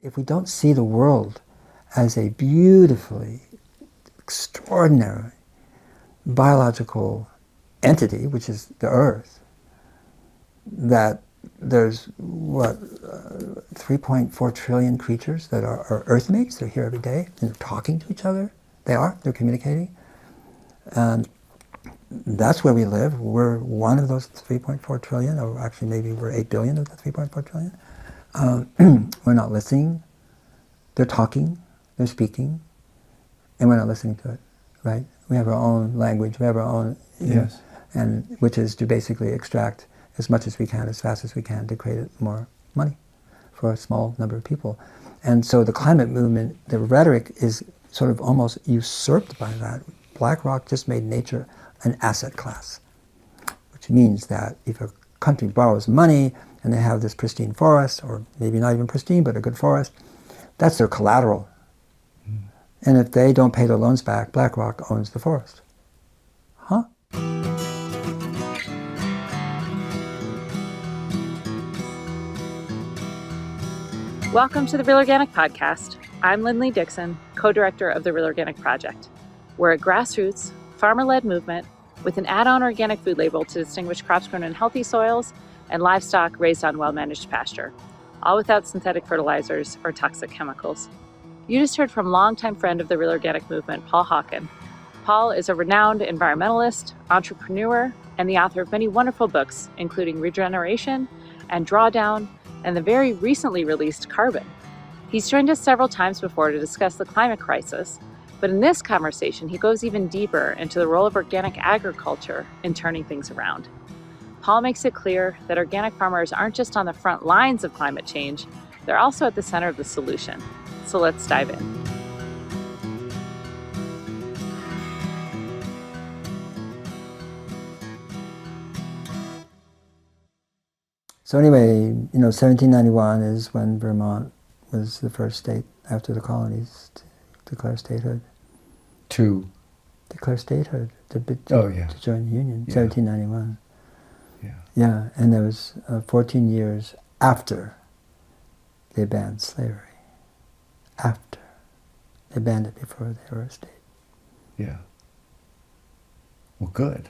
If we don't see the world as a beautifully, extraordinary biological entity, which is the Earth, that there's, 3.4 trillion creatures that are Earthmates. They're here every day, and they're talking to each other. They're communicating. And that's where we live. We're one of those 3.4 trillion, or actually maybe we're 8 billion of the 3.4 trillion. We're not listening. They're talking, they're speaking, and we're not listening to it, right? We have our own language, we have our own, yes, and which is to basically extract as much as we can, as fast as we can, to create more money for a small number of people. And so the climate movement, the rhetoric is sort of almost usurped by that. BlackRock just made nature an asset class, which means that if a country borrows money and they have this pristine forest, or maybe not even pristine, but a good forest, that's their collateral. And if they don't pay their loans back, BlackRock owns the forest. Huh? Welcome to the Real Organic Podcast. I'm Lindley Dixon, co-director of the Real Organic Project. We're a grassroots, farmer-led movement with an add-on organic food label to distinguish crops grown in healthy soils and livestock raised on well-managed pasture, all without synthetic fertilizers or toxic chemicals. You just heard from longtime friend of the Real Organic movement, Paul Hawken. Paul is a renowned environmentalist, entrepreneur, and the author of many wonderful books, including Regeneration and Drawdown, and the very recently released Carbon. He's joined us several times before to discuss the climate crisis, but in this conversation, he goes even deeper into the role of organic agriculture in turning things around. Paul makes it clear that organic farmers aren't just on the front lines of climate change, they're also at the center of the solution. So let's dive in. So anyway, 1791 is when Vermont was the first state after the colonies to declare statehood. To declare statehood, to join the Union, Yeah. 1791. Yeah. Yeah, and that was 14 years after they banned slavery. After. They banned it before they were a state. Yeah. Well, good.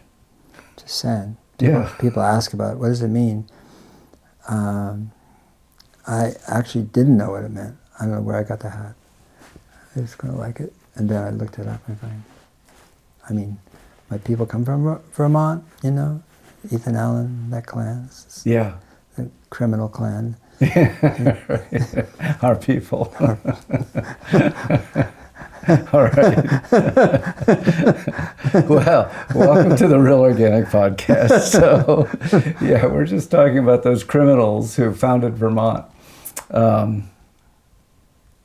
Just saying. Yeah. People ask about it. What does it mean? I actually didn't know what it meant. I don't know where I got the hat. I was going to like it. And then I looked it up and my people come from Vermont, Ethan Allen, that clan. Yeah. The criminal clan. Our people. All right. Well, welcome to the Real Organic Podcast. So, yeah, we're just talking about those criminals who founded Vermont.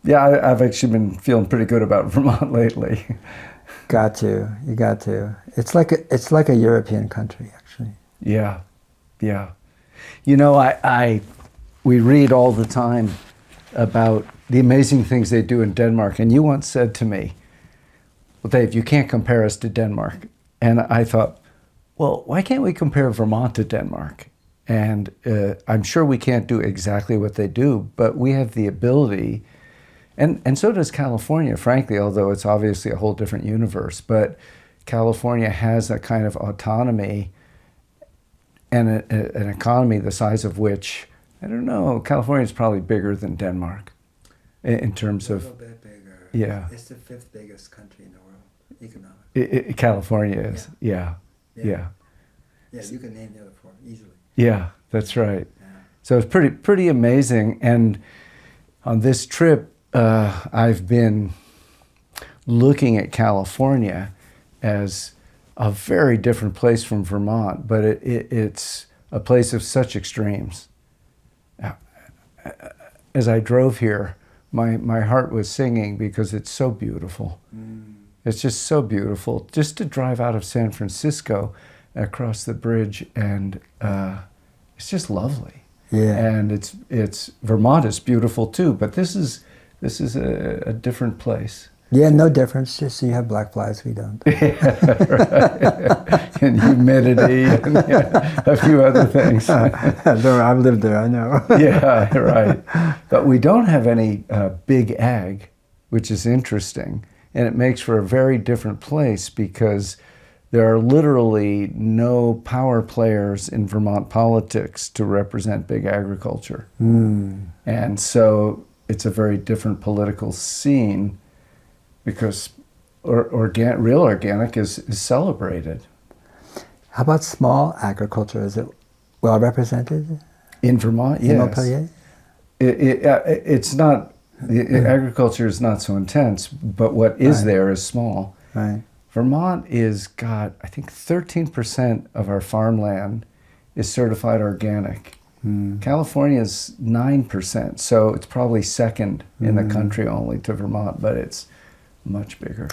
I've actually been feeling pretty good about Vermont lately. You got to. It's like a European country, actually. Yeah. We read all the time about the amazing things they do in Denmark. And you once said to me, well, Dave, you can't compare us to Denmark. And I thought, well, why can't we compare Vermont to Denmark? And I'm sure we can't do exactly what they do, but we have the ability, and so does California, frankly, although it's obviously a whole different universe. But California has a kind of autonomy and an economy the size of which, I don't know, California is probably bigger than Denmark in terms of... A little bit bigger. Yeah. It's the 5th biggest country in the world, economically. California is, yeah. Yeah, you can name the other 4 easily. Yeah, that's right. Yeah. So it's pretty amazing. And on this trip, I've been looking at California as a very different place from Vermont, but it's a place of such extremes. As I drove here, my heart was singing because it's so beautiful. It's just so beautiful. Just to drive out of San Francisco across the bridge, and it's just lovely. Yeah. And it's Vermont is beautiful too, but this is a different place. Yeah, no difference. Just you have black flies, we don't. Right. And humidity and a few other things. I've lived there, I know. Yeah, right. But we don't have any big ag, which is interesting. And it makes for a very different place because there are literally no power players in Vermont politics to represent big agriculture. And so it's a very different political scene because real organic is celebrated. How about small agriculture? Is it well represented? In Vermont, In yes. Montpellier? It's not, agriculture is not so intense, but what is there is small. Right. Vermont is got, I think 13% of our farmland is certified organic. California is 9%, so it's probably second in the country only to Vermont, but it's much bigger.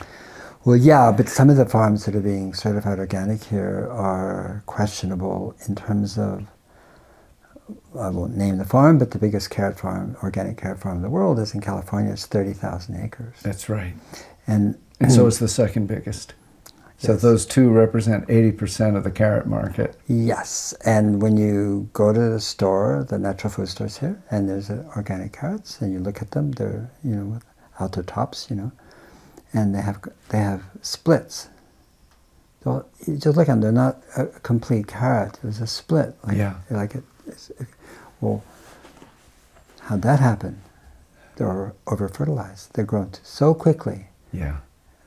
Well, yeah, but some of the farms that are being certified organic here are questionable in terms of, I won't name the farm, but the biggest organic carrot farm in the world is in California. It's 30,000 acres. That's right. And so it's the second biggest. So Yes. those two represent 80% of the carrot market. Yes, and when you go to the store, the natural food stores here, and there's organic carrots, and you look at them, they're with out their tops, and they have splits. So you just look at them; they're not a complete carrot. There's a split. Well, how'd that happen? They're over fertilized. They're grown so quickly. Yeah.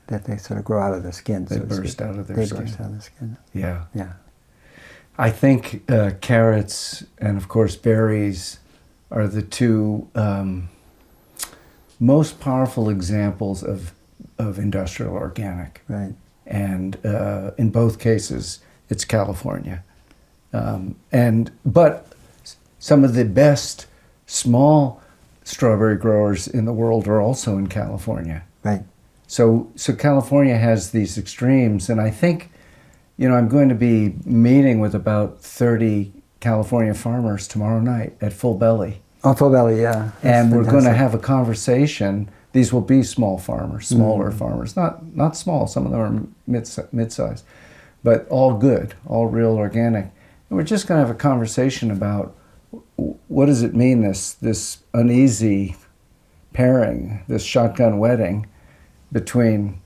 That they sort of grow out of their skin. They burst out of their skin. They burst out of their skin. Yeah. Yeah. I think carrots and, of course, berries are the two most powerful examples of industrial organic. Right. And in both cases, it's California. But some of the best small strawberry growers in the world are also in California. Right. So California has these extremes, and I think, I'm going to be meeting with about 30 California farmers tomorrow night at Full Belly. Oh, Full Belly, yeah. And we're going to have a conversation. These will be small farmers, smaller farmers, not small. Some of them are mid-size, but all good, all real organic. And we're just going to have a conversation about what does it mean, this uneasy pairing, this shotgun wedding between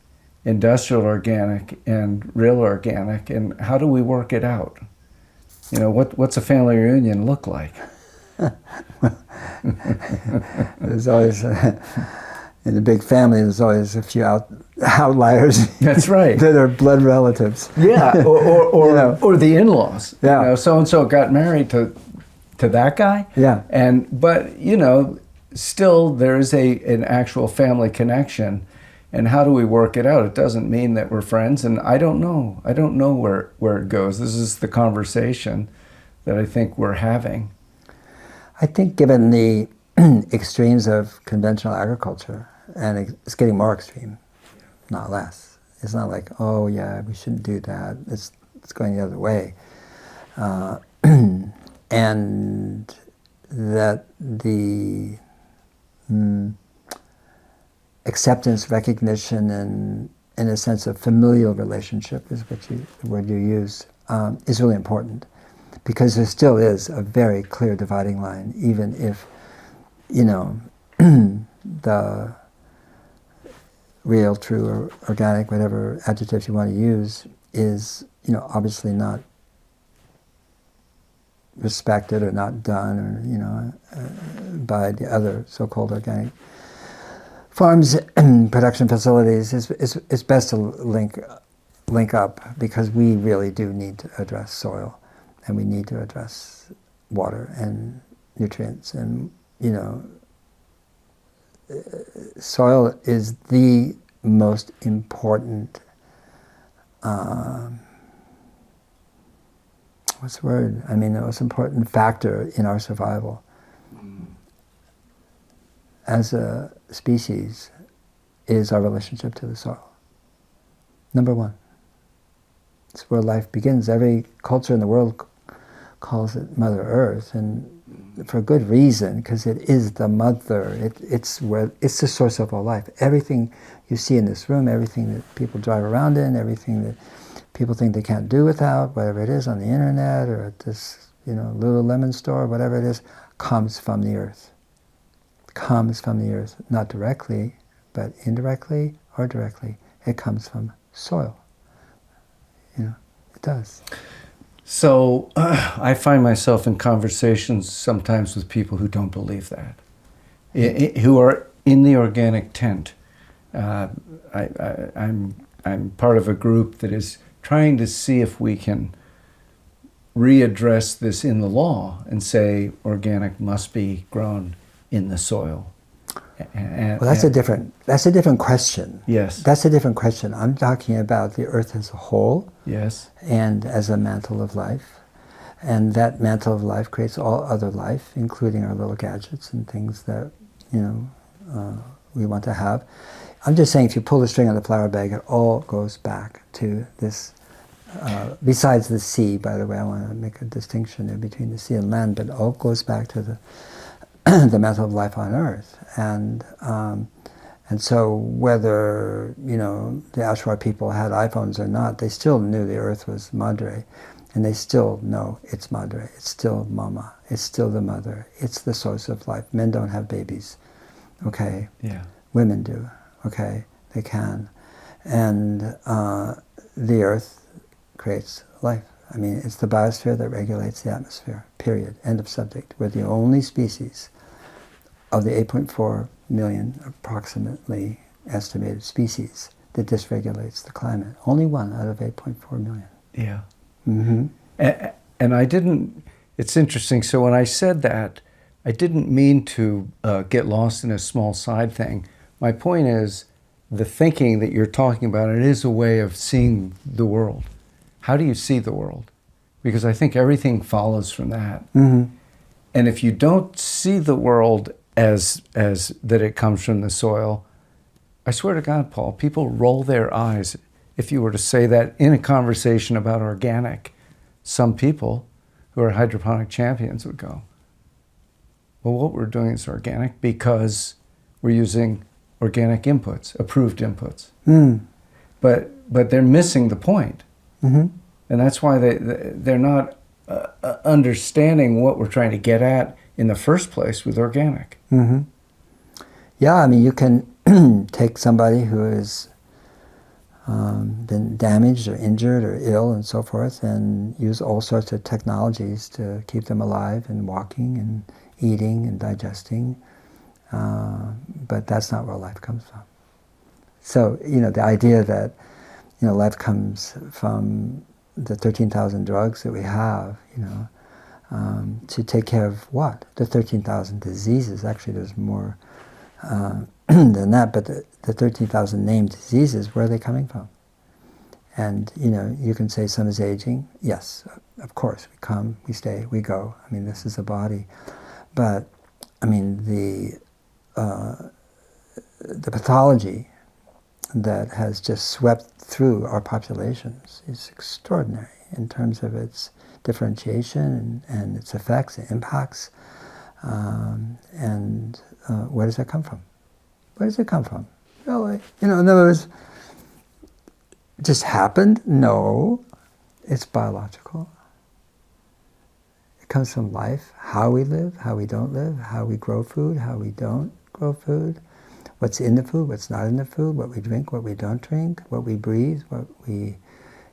industrial organic and real organic, and how do we work it out? What's a family reunion look like? There's always, in a big family, there's always a few outliers. That's right. That are blood relatives. Yeah, or the in-laws. Yeah. So-and-so got married to that guy. Yeah. But still there is an actual family connection. And how do we work it out? It doesn't mean that we're friends, and I don't know. I don't know where it goes. This is the conversation that I think we're having. I think given the extremes of conventional agriculture, and it's getting more extreme, not less. It's not like, oh yeah, we shouldn't do that. It's going the other way. And that the acceptance, recognition, and in a sense of familial relationship is the word you use, is really important, because there still is a very clear dividing line, even if the real, true, or organic, whatever adjective you want to use, is obviously not respected or not done, or by the other so-called organic farms and production facilities. It's best to link up, because we really do need to address soil, and we need to address water and nutrients, and soil is the most important what's the word? The most important factor in our survival. As a species, is our relationship to the soil. Number one. It's where life begins. Every culture in the world calls it Mother Earth, and for good reason, because it is the mother. It's the source of all life. Everything you see in this room, everything that people drive around in, everything that people think they can't do without, whatever it is on the internet or at this Lululemon store, whatever it is, comes from the earth. Comes from the earth, not directly, but indirectly or directly. It comes from soil. It does. So I find myself in conversations sometimes with people who don't believe that, who are in the organic tent. I'm part of a group that is trying to see if we can readdress this in the law and say organic must be grown in the soil. Well, that's a different question. Yes. That's a different question. I'm talking about the earth as a whole. Yes. And as a mantle of life. And that mantle of life creates all other life, including our little gadgets and things that, we want to have. I'm just saying, if you pull the string on the flower bag, it all goes back to this, besides the sea, by the way, I want to make a distinction there between the sea and land, but it all goes back to the the mantle of life on earth. And so whether, the Ashwar people had iPhones or not, they still knew the earth was madre, and they still know it's madre, it's still mama, it's still the mother, it's the source of life. Men don't have babies, okay? Yeah. Women do, okay? They can. And the earth creates life. I mean, it's the biosphere that regulates the atmosphere, period, end of subject. We're the only species of the 8.4 million approximately estimated species that dysregulates the climate. Only one out of 8.4 million. Yeah. Mm-hmm. And I didn't, it's interesting, so when I said that, I didn't mean to get lost in a small side thing. My point is, the thinking that you're talking about, it is a way of seeing the world. How do you see the world? Because I think everything follows from that. Mm-hmm. And if you don't see the world as that it comes from the soil, I swear to God, Paul, people roll their eyes. If you were to say that in a conversation about organic, some people who are hydroponic champions would go, well, what we're doing is organic because we're using organic inputs, approved inputs. Mm. But they're missing the point. Mm-hmm. And that's why they're not understanding what we're trying to get at in the first place with organic. Mm-hmm. Yeah, I mean, you can take somebody who has been damaged or injured or ill and so forth and use all sorts of technologies to keep them alive and walking and eating and digesting. But that's not where life comes from. So, the idea that, life comes from the 13,000 drugs that we have, to take care of what? The 13,000 diseases. Actually, there's more than that, but the 13,000 named diseases, where are they coming from? And, you can say some is aging. Yes, of course, we come, we stay, we go. I mean, this is a body. But, I mean, the pathology that has just swept through our populations is extraordinary in terms of its differentiation and its effects and impacts. Where does that come from? Where does it come from? Really? In other words, it just happened? No. It's biological. It comes from life, how we live, how we don't live, how we grow food, how we don't grow food, what's in the food, what's not in the food, what we drink, what we don't drink, what we breathe, what we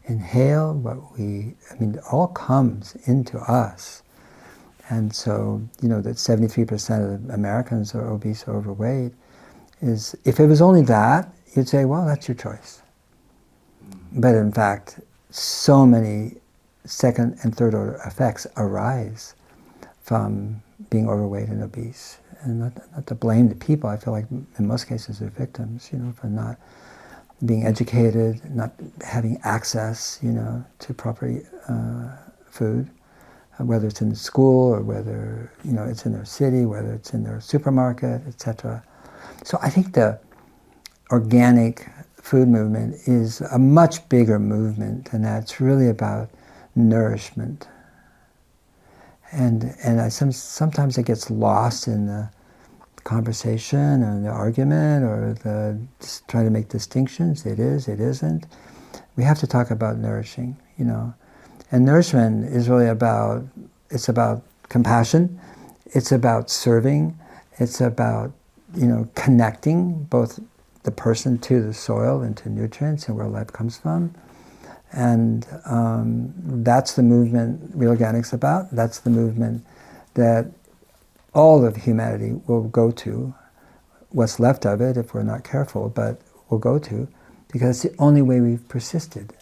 inhale, it all comes into us. And so, that 73% of Americans are obese or overweight is, if it was only that, you'd say, well, that's your choice. But in fact, so many second and third order effects arise from being overweight and obese. And not to blame the people, I feel like in most cases they're victims, for not being educated, not having access, to proper food, whether it's in the school or whether, it's in their city, whether it's in their supermarket, etc. So I think the organic food movement is a much bigger movement than that. It's really about nourishment. And sometimes it gets lost in the conversation or the argument or just trying to make distinctions. It is, it isn't. We have to talk about nourishing, And nourishment is really about compassion. It's about serving. It's about, connecting both the person to the soil and to nutrients and where life comes from. And that's the movement Real Organic's about. That's the movement that all of humanity will go to, what's left of it if we're not careful, but will go to, because it's the only way we've persisted.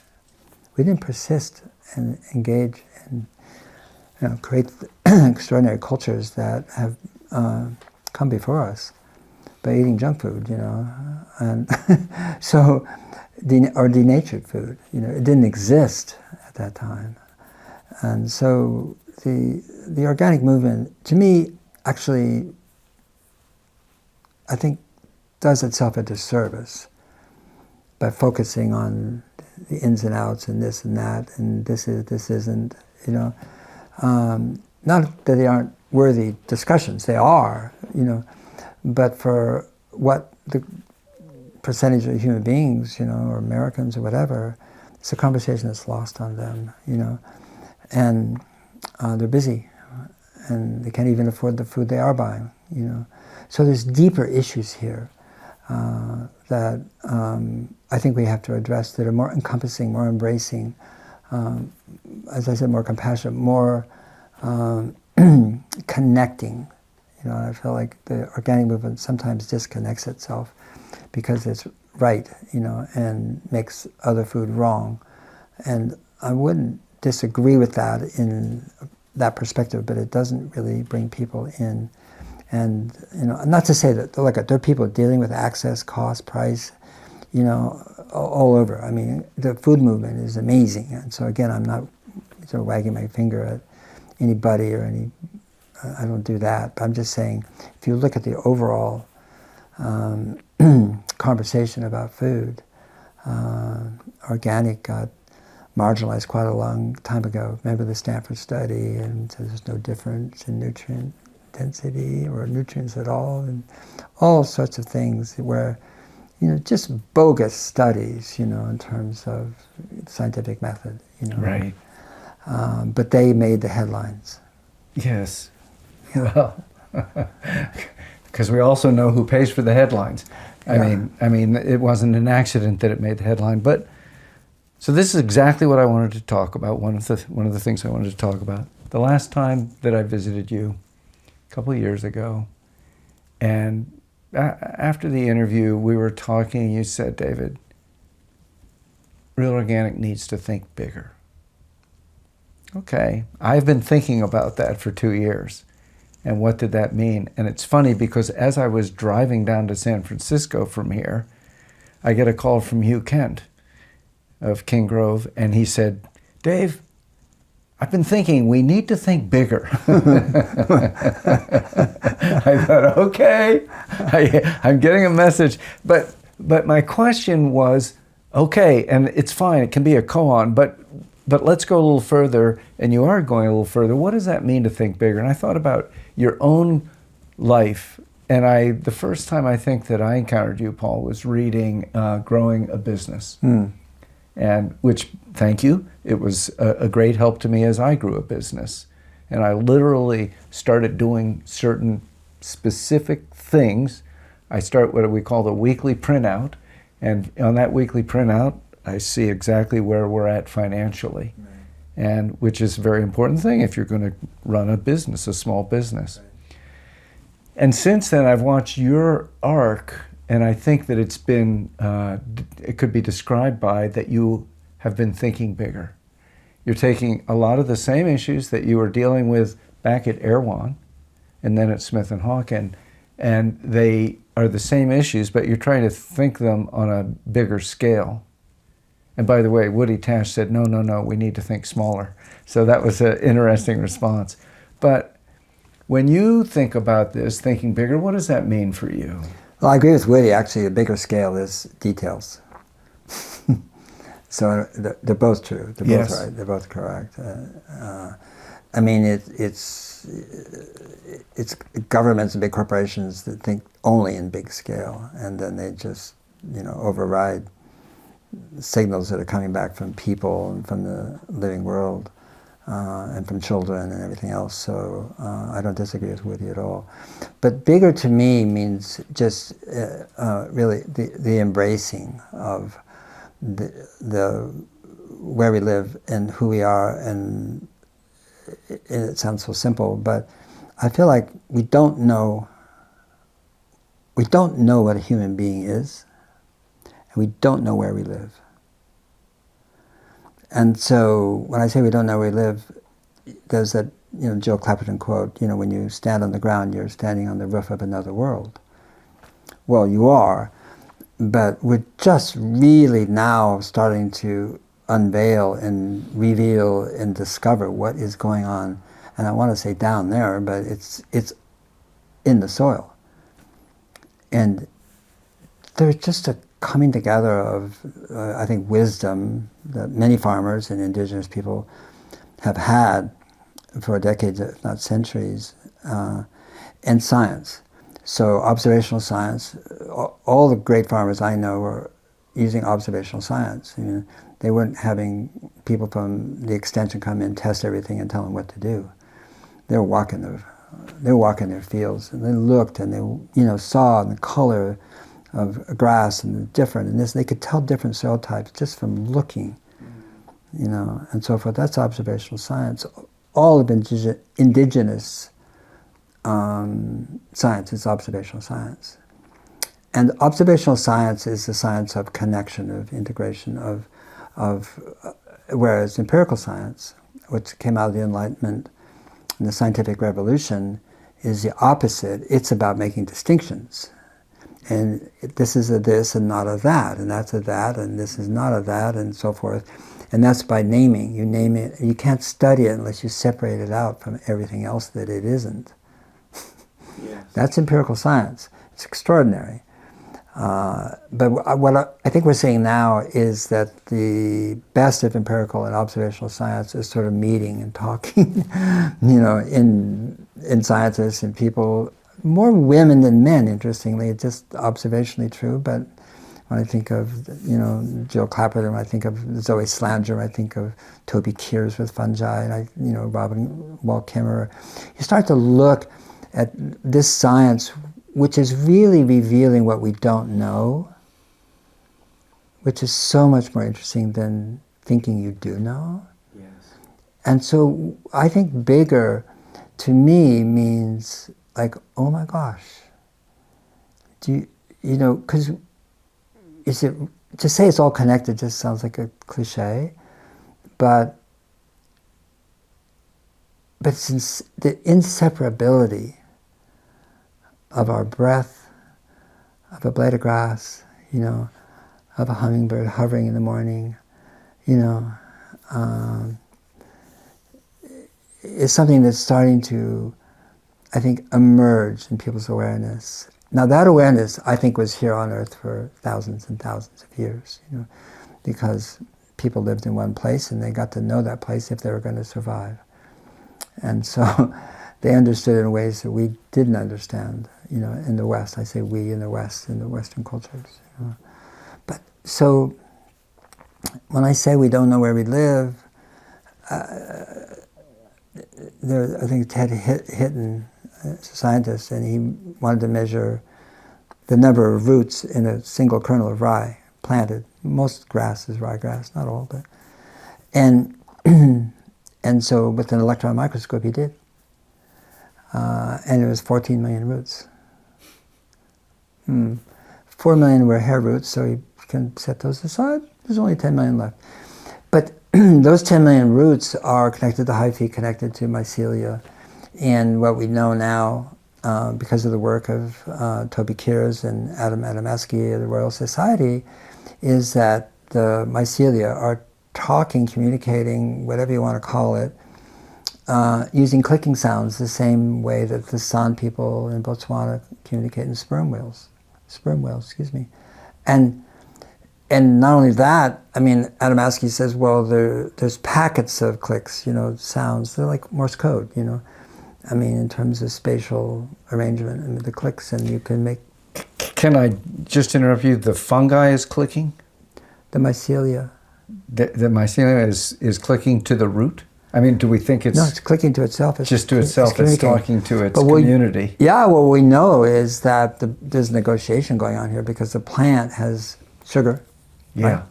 We didn't persist and engage and create extraordinary cultures that have come before us by eating junk food, and so denatured food. It didn't exist at that time, and so the organic movement, to me, actually, I think, does itself a disservice by focusing on the ins and outs and this and that and this isn't. Not that they aren't worthy discussions, they are, but for what the percentage of human beings, or Americans or whatever, it's a conversation that's lost on them, and they're busy and they can't even afford the food they are buying, So there's deeper issues here that I think we have to address that are more encompassing, more embracing, as I said, more compassionate, more connecting. I feel like the organic movement sometimes disconnects itself because it's right, and makes other food wrong. And I wouldn't disagree with that in that perspective, but it doesn't really bring people in. And, not to say that, look, there are people dealing with access, cost, price, all over. I mean, the food movement is amazing. And so again, I'm not sort of wagging my finger at anybody or I don't do that. But I'm just saying, if you look at the overall conversation about food, organic got marginalized quite a long time ago. Remember the Stanford study, and so there's no difference in nutrient density or nutrients at all, and all sorts of things where, just bogus studies, in terms of scientific method, Right. But they made the headlines. Yes. Well, because we also know who pays for the headlines. I mean, it wasn't an accident that it made the headline. But so this is exactly what I wanted to talk about. One of the things I wanted to talk about. The last time that I visited you, a couple of years ago, and after the interview, we were talking. You said, David, Real Organic needs to think bigger. Okay, I've been thinking about that for 2 years. And what did that mean? And it's funny because as I was driving down to San Francisco from here, I get a call from Hugh Kent of King Grove, and he said, Dave, I've been thinking we need to think bigger. I thought, okay, I'm getting a message. But my question was, okay, and it's fine, it can be a koan, but let's go a little further, and you are going a little further. What does that mean to think bigger? And I thought about your own life, and the first time I think that I encountered you, Paul, was reading Growing a Business. And which, thank you, it was a great help to me as I grew a business. And I literally started doing certain specific things. I start what we call the weekly printout, and on that weekly printout, I see exactly where we're at financially, and which is a very important thing if you're going to run a business, a small business. And since then, I've watched your arc, and I think that it's been, it could be described by that you have been thinking bigger. You're taking a lot of the same issues that you were dealing with back at Erewhon, and then at Smith and Hawken, and they are the same issues, but you're trying to think them on a bigger scale. And by the way, Woody Tash said, no, we need to think smaller. So that was an interesting response. But when you think about this, thinking bigger, what does that mean for you? Well, I agree with Woody. Actually, a bigger scale is details. So they're both true. They're both right. They're both correct. I mean, it's governments and big corporations that think only in big scale, and then they just, override signals that are coming back from people and from the living world and from children and everything else. So I don't disagree with Woody at all. But bigger to me means just really the embracing of the where we live and who we are, and it sounds so simple, but I feel like we don't know what a human being is, and we don't know where we live. And so when I say we don't know where we live, there's that Jill Clapperton quote, when you stand on the ground, you're standing on the roof of another world. Well, you are, but we're just really now starting to unveil and reveal and discover what is going on. And I want to say down there, but it's in the soil. And there's just a coming together of, I think, wisdom that many farmers and indigenous people have had for decades, if not centuries, and science. So observational science, all the great farmers I know were using observational science. They weren't having people from the extension come in, test everything, and tell them what to do. They were walking their fields, and they looked, and they saw the color of grass and the different, and this, they could tell different soil types just from looking, and so forth. That's observational science. All of indigenous science is observational science. And observational science is the science of connection, of integration, whereas empirical science, which came out of the Enlightenment and the scientific revolution, is the opposite. It's about making distinctions. And this is a this and not a that, and that's a that, and this is not a that, and so forth. And that's by naming. You name it. You can't study it unless you separate it out from everything else that it isn't. Yes. That's empirical science. It's extraordinary. But what I think we're seeing now is that the best of empirical and observational science is sort of meeting and talking, in scientists and people, more women than men, interestingly. It's just observationally true. But when I think of, Jill Clapperton, when I think of Zoe Slanger, I think of Toby Kears with fungi, and Robin Wall Kimmerer. You start to look at this science, which is really revealing what we don't know, which is so much more interesting than thinking you do know. Yes. And so I think bigger, to me, means like, oh my gosh, because to say it's all connected just sounds like a cliche, but since the inseparability of our breath, of a blade of grass, of a hummingbird hovering in the morning, is something that's starting to, I think, emerge in people's awareness. Now that awareness, I think, was here on Earth for thousands and thousands of years, because people lived in one place and they got to know that place if they were going to survive. And so they understood in ways that we didn't understand, in the West. I say we in the West, in the Western cultures. But so when I say we don't know where we live, I think Ted Hitton, a scientist, and he wanted to measure the number of roots in a single kernel of rye planted. Most grass is ryegrass, not all, but and so with an electron microscope he did, and it was 14 million roots. 4 million were hair roots, so you can set those aside. There's only 10 million left, but those 10 million roots are connected to hyphae, connected to mycelia. And what we know now, because of the work of Toby Kears and Adam Adamowski of the Royal Society, is that the mycelia are talking, communicating, whatever you want to call it, using clicking sounds, the same way that the San people in Botswana communicate in sperm whales, and And not only that, I mean, Adamowski says, well, there's packets of clicks, sounds. They're like Morse code, I mean, in terms of spatial arrangement, I mean, the clicks, and you can make... Can I just interrupt you? The fungi is clicking? The mycelia. The mycelia is clicking to the root? I mean, do we think it's... No, it's clicking to itself. Just to itself, it's talking to its community. What we know is that there's negotiation going on here because the plant has sugar, right?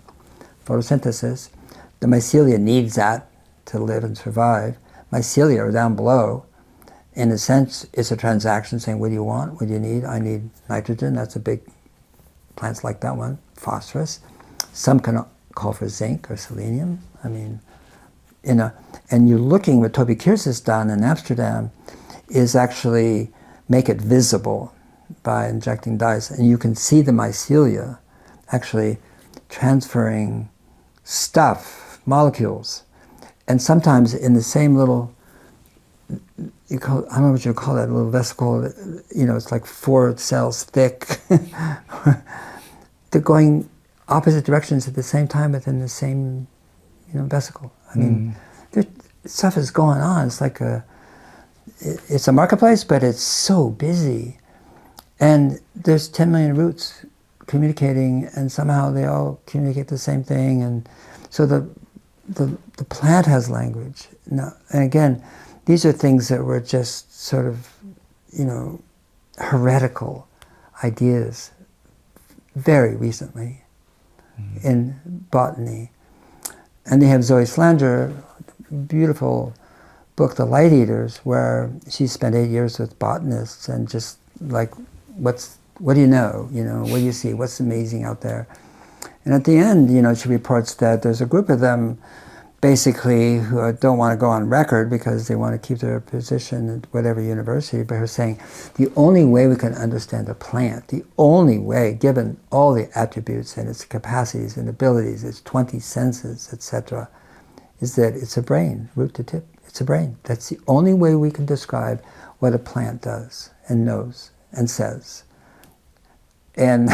Photosynthesis. The mycelia needs that to live and survive. Mycelia are down below. In a sense, it's a transaction saying, what do you want? What do you need? I need nitrogen. That's a big... Plants like that one. Phosphorus. Some can call for zinc or selenium. I mean, and you're looking, what Toby Kears has done in Amsterdam is actually make it visible by injecting dyes. And you can see the mycelia actually transferring stuff, molecules. And sometimes in the same little, I don't know what you call that, little vesicle, it's like 4 cells thick. They're going opposite directions at the same time within the same, vesicle. I mean, stuff is going on. It's like it's a marketplace, but it's so busy. And there's 10 million roots communicating, and somehow they all communicate the same thing. And so the plant has language. Now, and again, these are things that were just sort of, heretical ideas very recently in botany. And they have Zoe Slanger, beautiful book, The Light Eaters, where she spent 8 years with botanists and just like, what do you know? What do you see? What's amazing out there? And at the end, she reports that there's a group of them basically who don't want to go on record because they want to keep their position at whatever university, but are saying the only way we can understand a plant, the only way, given all the attributes and its capacities and abilities, its 20 senses, etc., is that it's a brain, root to tip. It's a brain. That's the only way we can describe what a plant does and knows and says. And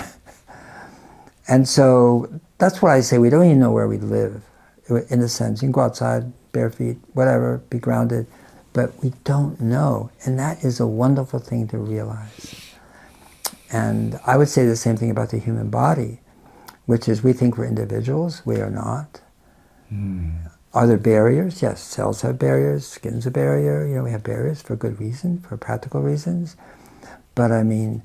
so that's why I say we don't even know where we live. In a sense, you can go outside, bare feet, whatever, be grounded, but we don't know. And that is a wonderful thing to realize. And I would say the same thing about the human body, which is we think we're individuals. We are not. Are there barriers? Yes, cells have barriers, skin's a barrier. We have barriers for good reason, for practical reasons. But I mean,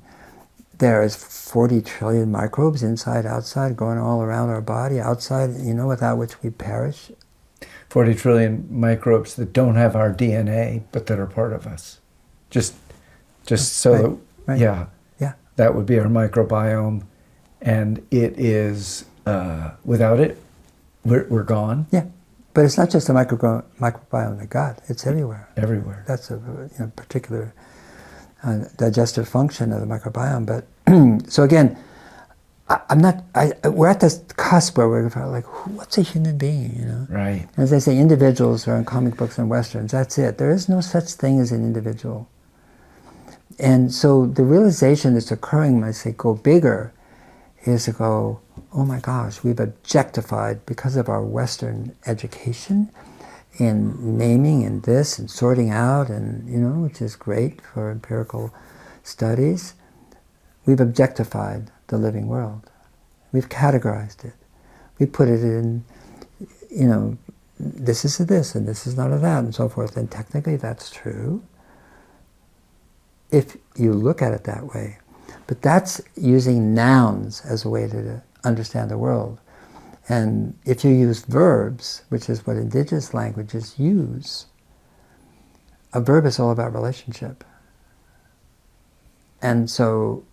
there is 40 trillion microbes inside, outside, going all around our body, outside, without which we perish. 40 trillion microbes that don't have our DNA, but that are part of us. Just so right. Yeah, that would be our microbiome. And it is, without it, we're gone. Yeah, but it's not just the microbiome in the gut, it's everywhere. Everywhere. That's a particular digestive function of the microbiome. But so again, we're at this cusp where we're like, what's a human being, Right. As they say, individuals are in comic books and westerns, that's it. There is no such thing as an individual. And so the realization that's occurring when I say go bigger is to go, oh my gosh, we've objectified, because of our Western education, in naming and this and sorting out, and which is great for empirical studies, we've objectified the living world. We've categorized it. We put it in, this is a this and this is not a that and so forth. And technically that's true if you look at it that way. But that's using nouns as a way to understand the world. And if you use verbs, which is what indigenous languages use, a verb is all about relationship. And so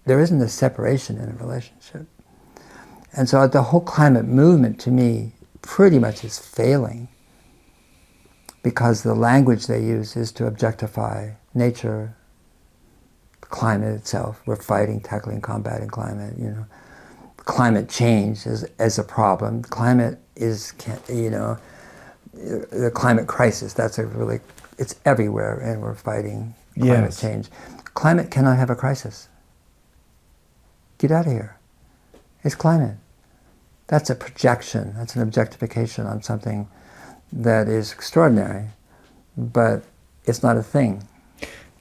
there isn't a separation in a relationship. And so the whole climate movement, to me, pretty much is failing because the language they use is to objectify nature, climate itself. We're fighting, tackling, combating climate, Climate change as a problem. Climate is, the climate crisis, it's everywhere, and we're fighting climate change. Climate cannot have a crisis. Get out of here. is climate. That's a projection. That's an objectification on something that is extraordinary, but it's not a thing.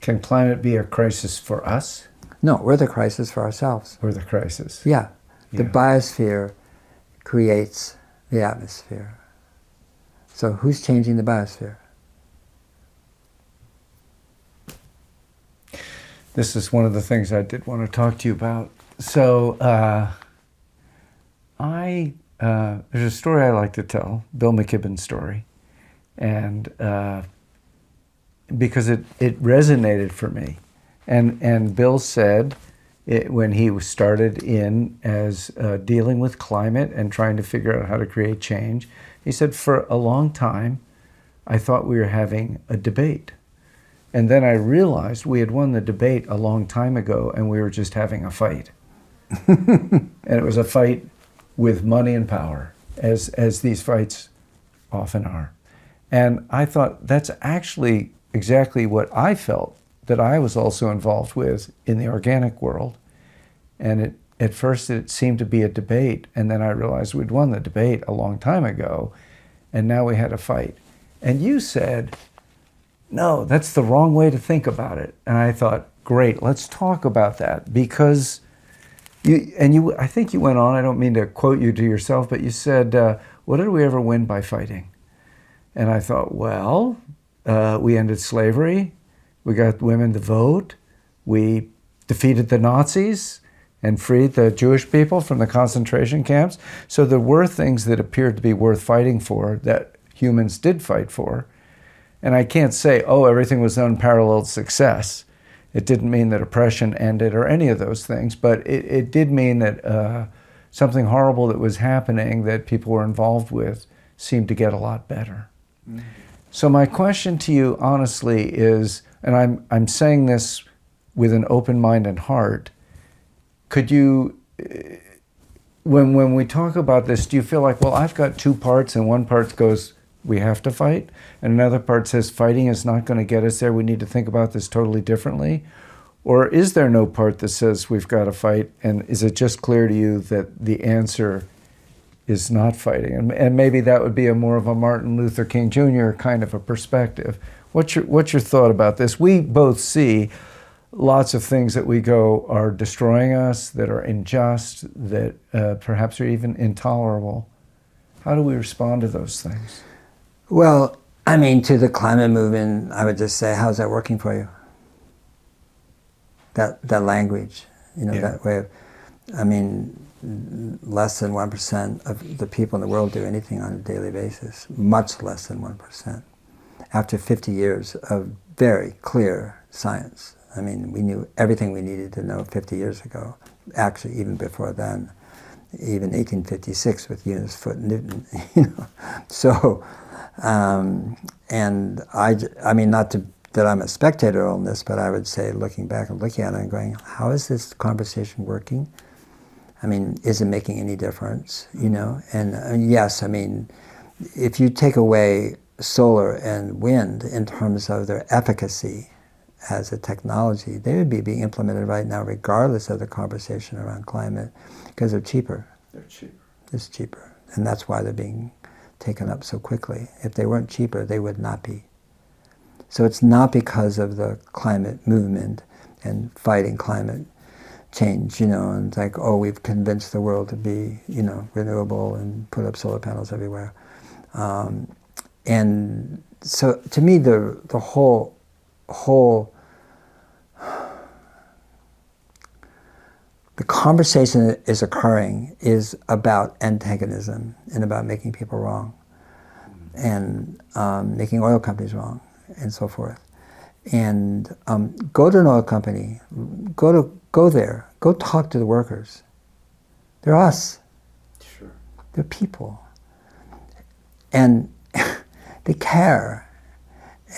Can climate be a crisis for us? No, we're the crisis for ourselves. We're the crisis. Yeah. The Yeah. biosphere creates the atmosphere. So who's changing the biosphere? This is one of the things I did want to talk to you about. So there's a story I like to tell, Bill McKibben's story, and because it resonated for me. And Bill said, when he started in as dealing with climate and trying to figure out how to create change, he said, for a long time, I thought we were having a debate. And then I realized we had won the debate a long time ago and we were just having a fight. And it was a fight with money and power, as these fights often are. And I thought that's actually exactly what I felt that I was also involved with in the organic world. And at first it seemed to be a debate, and then I realized we'd won the debate a long time ago, and now we had a fight. And you said, no, that's the wrong way to think about it. And I thought, great, let's talk about that, because I think you went on, I don't mean to quote you to yourself, but you said, what did we ever win by fighting? And I thought, well, we ended slavery, we got women to vote, we defeated the Nazis and freed the Jewish people from the concentration camps. So there were things that appeared to be worth fighting for that humans did fight for. And I can't say, oh, everything was unparalleled success. It didn't mean that oppression ended or any of those things, but it did mean that something horrible that was happening that people were involved with seemed to get a lot better. Mm-hmm. So my question to you, honestly, is, and I'm saying this with an open mind and heart, could you, when we talk about this, do you feel like, well, I've got two parts, and one part goes, we have to fight, and another part says fighting is not going to get us there, we need to think about this totally differently? Or is there no part that says we've got to fight, and is it just clear to you that the answer is not fighting? And maybe that would be a more of a Martin Luther King Jr. kind of a perspective. What's your thought about this? We both see lots of things that we go are destroying us, that are unjust, that perhaps are even intolerable. How do we respond to those things? Well, I mean, to the climate movement, I would just say, how's that working for you? That language, that way of, I mean, less than 1% of the people in the world do anything on a daily basis, much less than 1%. After 50 years of very clear science. I mean, we knew everything we needed to know 50 years ago. Actually, even before then, even 1856 with Eunice Foote Newton, So, and I mean, not that I'm a spectator on this, but I would say, looking back and looking at it and going, how is this conversation working? I mean, is it making any difference? And yes, I mean, if you take away solar and wind in terms of their efficacy as a technology, they would be being implemented right now regardless of the conversation around climate, because they're cheaper. They're cheaper. It's cheaper. And that's why they're being taken up so quickly. If they weren't cheaper, they would not be. So it's not because of the climate movement and fighting climate change, and it's like, oh, we've convinced the world to be, renewable and put up solar panels everywhere. And so to me, the whole the conversation that is occurring is about antagonism and about making people wrong and making oil companies wrong and so forth. And go to an oil company, go there, go talk to the workers. They're us. Sure. They're people. And they care.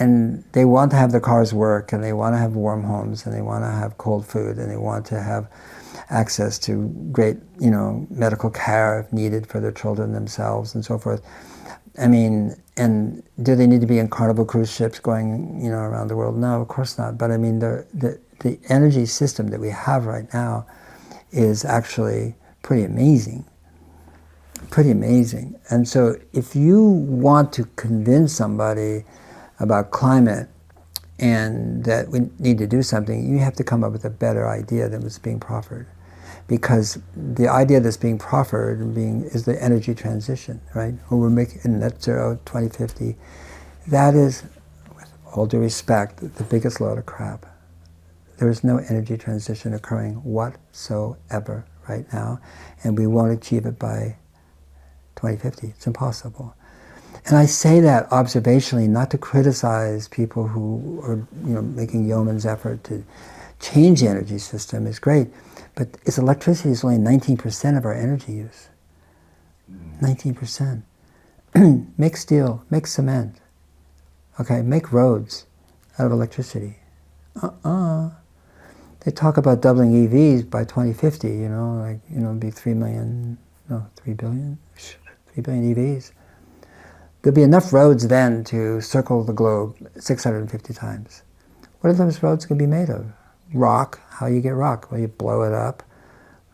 And they want to have their cars work, and they want to have warm homes, and they want to have cold food, and they want to have access to great, medical care if needed for their children themselves and so forth. I mean, and do they need to be in Carnival cruise ships going, around the world? No, of course not. But I mean, the energy system that we have right now is actually pretty amazing. Pretty amazing. And so if you want to convince somebody about climate and that we need to do something, you have to come up with a better idea than was being proffered. Because the idea that's being proffered is the energy transition, right? Or we're making net zero 2050. That is, with all due respect, the biggest load of crap. There is no energy transition occurring whatsoever right now, and we won't achieve it by 2050. It's impossible. And I say that observationally, not to criticize people who are, making yeoman's effort to change the energy system is great, but its electricity is only 19% of our energy use. 19%. Make steel, make cement, okay, make roads out of electricity. They talk about doubling EVs by 2050, be 3 billion EVs. There'll be enough roads then to circle the globe 650 times. What are those roads going to be made of? Rock. How you get rock? Well, you blow it up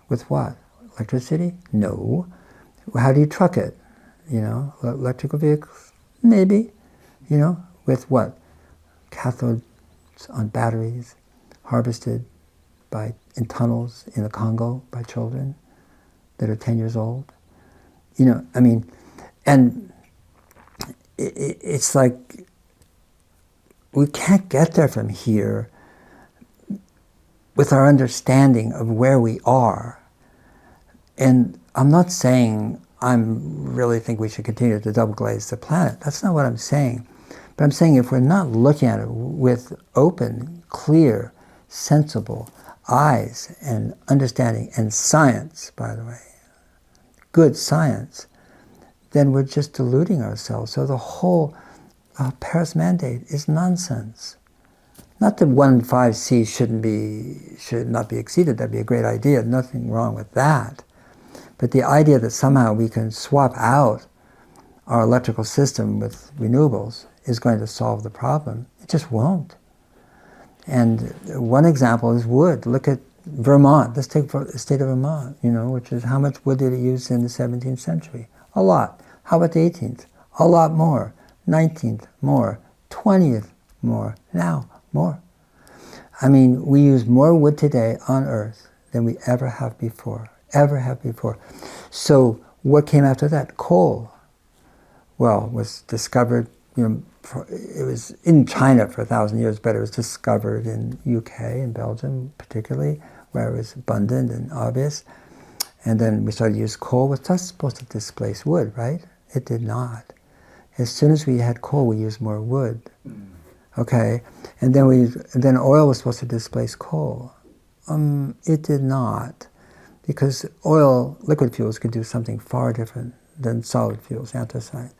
with what? Electricity? No. How do you truck it? Electrical vehicles? Maybe. With what? Cathodes on batteries, harvested in tunnels in the Congo by children that are 10 years old. And it's like we can't get there from here with our understanding of where we are. And I'm not saying I really think we should continue to double glaze the planet. That's not what I'm saying. But I'm saying if we're not looking at it with open, clear, sensible eyes and understanding and science, by the way, good science, then we're just deluding ourselves. So the whole Paris Mandate is nonsense. Not that 1.5C should not be exceeded. That'd be a great idea. Nothing wrong with that. But the idea that somehow we can swap out our electrical system with renewables is going to solve the problem. It just won't. And one example is wood. Look at Vermont. Let's take the state of Vermont, which is how much wood did it use in the 17th century? A lot. How about the 18th? A lot more. 19th, more. 20th, more. Now, more. We use more wood today on Earth than we ever have before. So what came after that? Coal. Well, was discovered, it was in China for 1,000 years, but it was discovered in UK and Belgium particularly, where it was abundant and obvious. And then we started to use coal. Was just supposed to displace wood, right? It did not. As soon as we had coal, we used more wood. Okay? And then oil was supposed to displace coal. It did not. Because liquid fuels could do something far different than solid fuels, anthracite,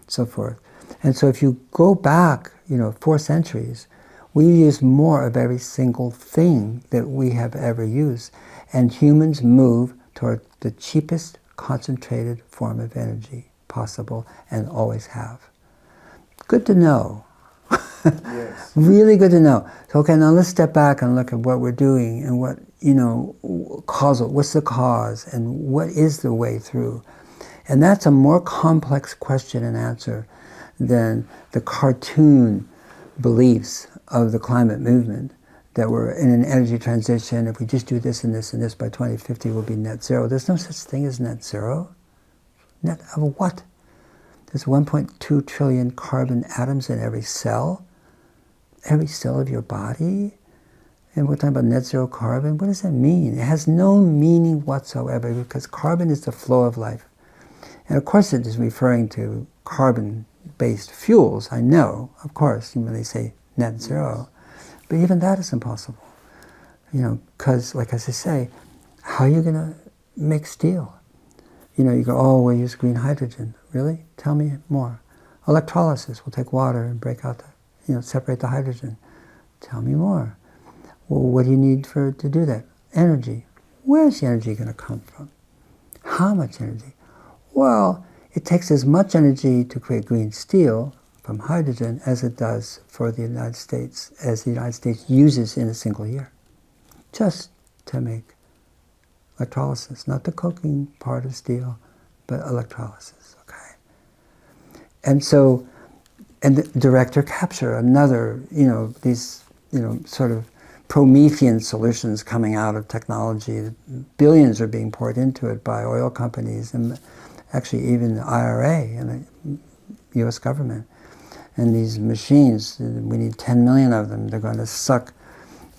so forth. And so if you go back, 4 centuries, we use more of every single thing that we have ever used. And humans move toward the cheapest concentrated form of energy possible and always have. Good to know. Yes. Really good to know. So, okay, now let's step back and look at what we're doing and what, what's the cause and what is the way through. And that's a more complex question and answer than the cartoon beliefs of the climate movement that we're in an energy transition. If we just do this and this and this by 2050, we'll be net zero. There's no such thing as net zero. Net of what? There's 1.2 trillion carbon atoms in every cell of your body. And we're talking about net zero carbon. What does that mean? It has no meaning whatsoever because carbon is the flow of life. And of course it is referring to carbon-based fuels, I know, of course, when they say net zero. But even that is impossible. Because, like as I say, how are you going to make steel? You go, oh, we'll use green hydrogen. Really? Tell me more. Electrolysis, we'll take water and break out separate the hydrogen. Tell me more. Well, what do you need to do that? Energy. Where's the energy going to come from? How much energy? Well, it takes as much energy to create green steel from hydrogen as it does for the United States, as the United States uses in a single year, just to make Electrolysis, not the coking part of steel, but electrolysis, okay? And so, and the direct air capture, another, these, sort of Promethean solutions coming out of technology. Billions are being poured into it by oil companies and actually even the IRA and the US government. And these machines, we need 10 million of them. They're going to suck,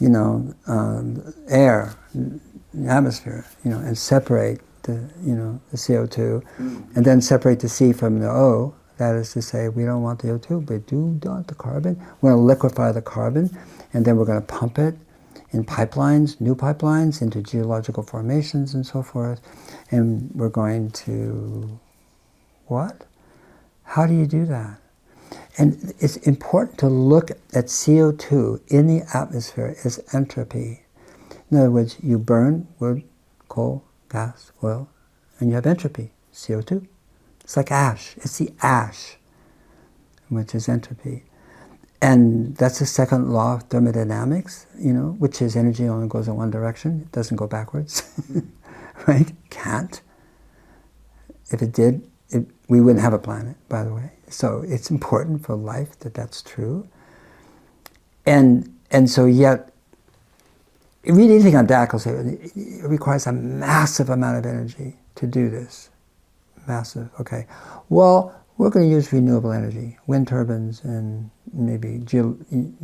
air, the atmosphere, and separate the CO2, and then separate the C from the O. That is to say, we don't want the O2, but we do want the carbon. We're going to liquefy the carbon, and then we're going to pump it in pipelines, new pipelines, into geological formations and so forth. And we're going to, what? How do you do that? And it's important to look at CO2 in the atmosphere as entropy. In other words, you burn wood, coal, gas, oil, and you have entropy, CO2. It's like ash. It's the ash, which is entropy. And that's the second law of thermodynamics, which is energy only goes in one direction. It doesn't go backwards, right? Can't. If it did, we wouldn't have a planet, by the way. So it's important for life that that's true. And so yet, read anything on DAC will say it requires a massive amount of energy to do this. Massive, okay. Well, we're going to use renewable energy, wind turbines, and maybe geology.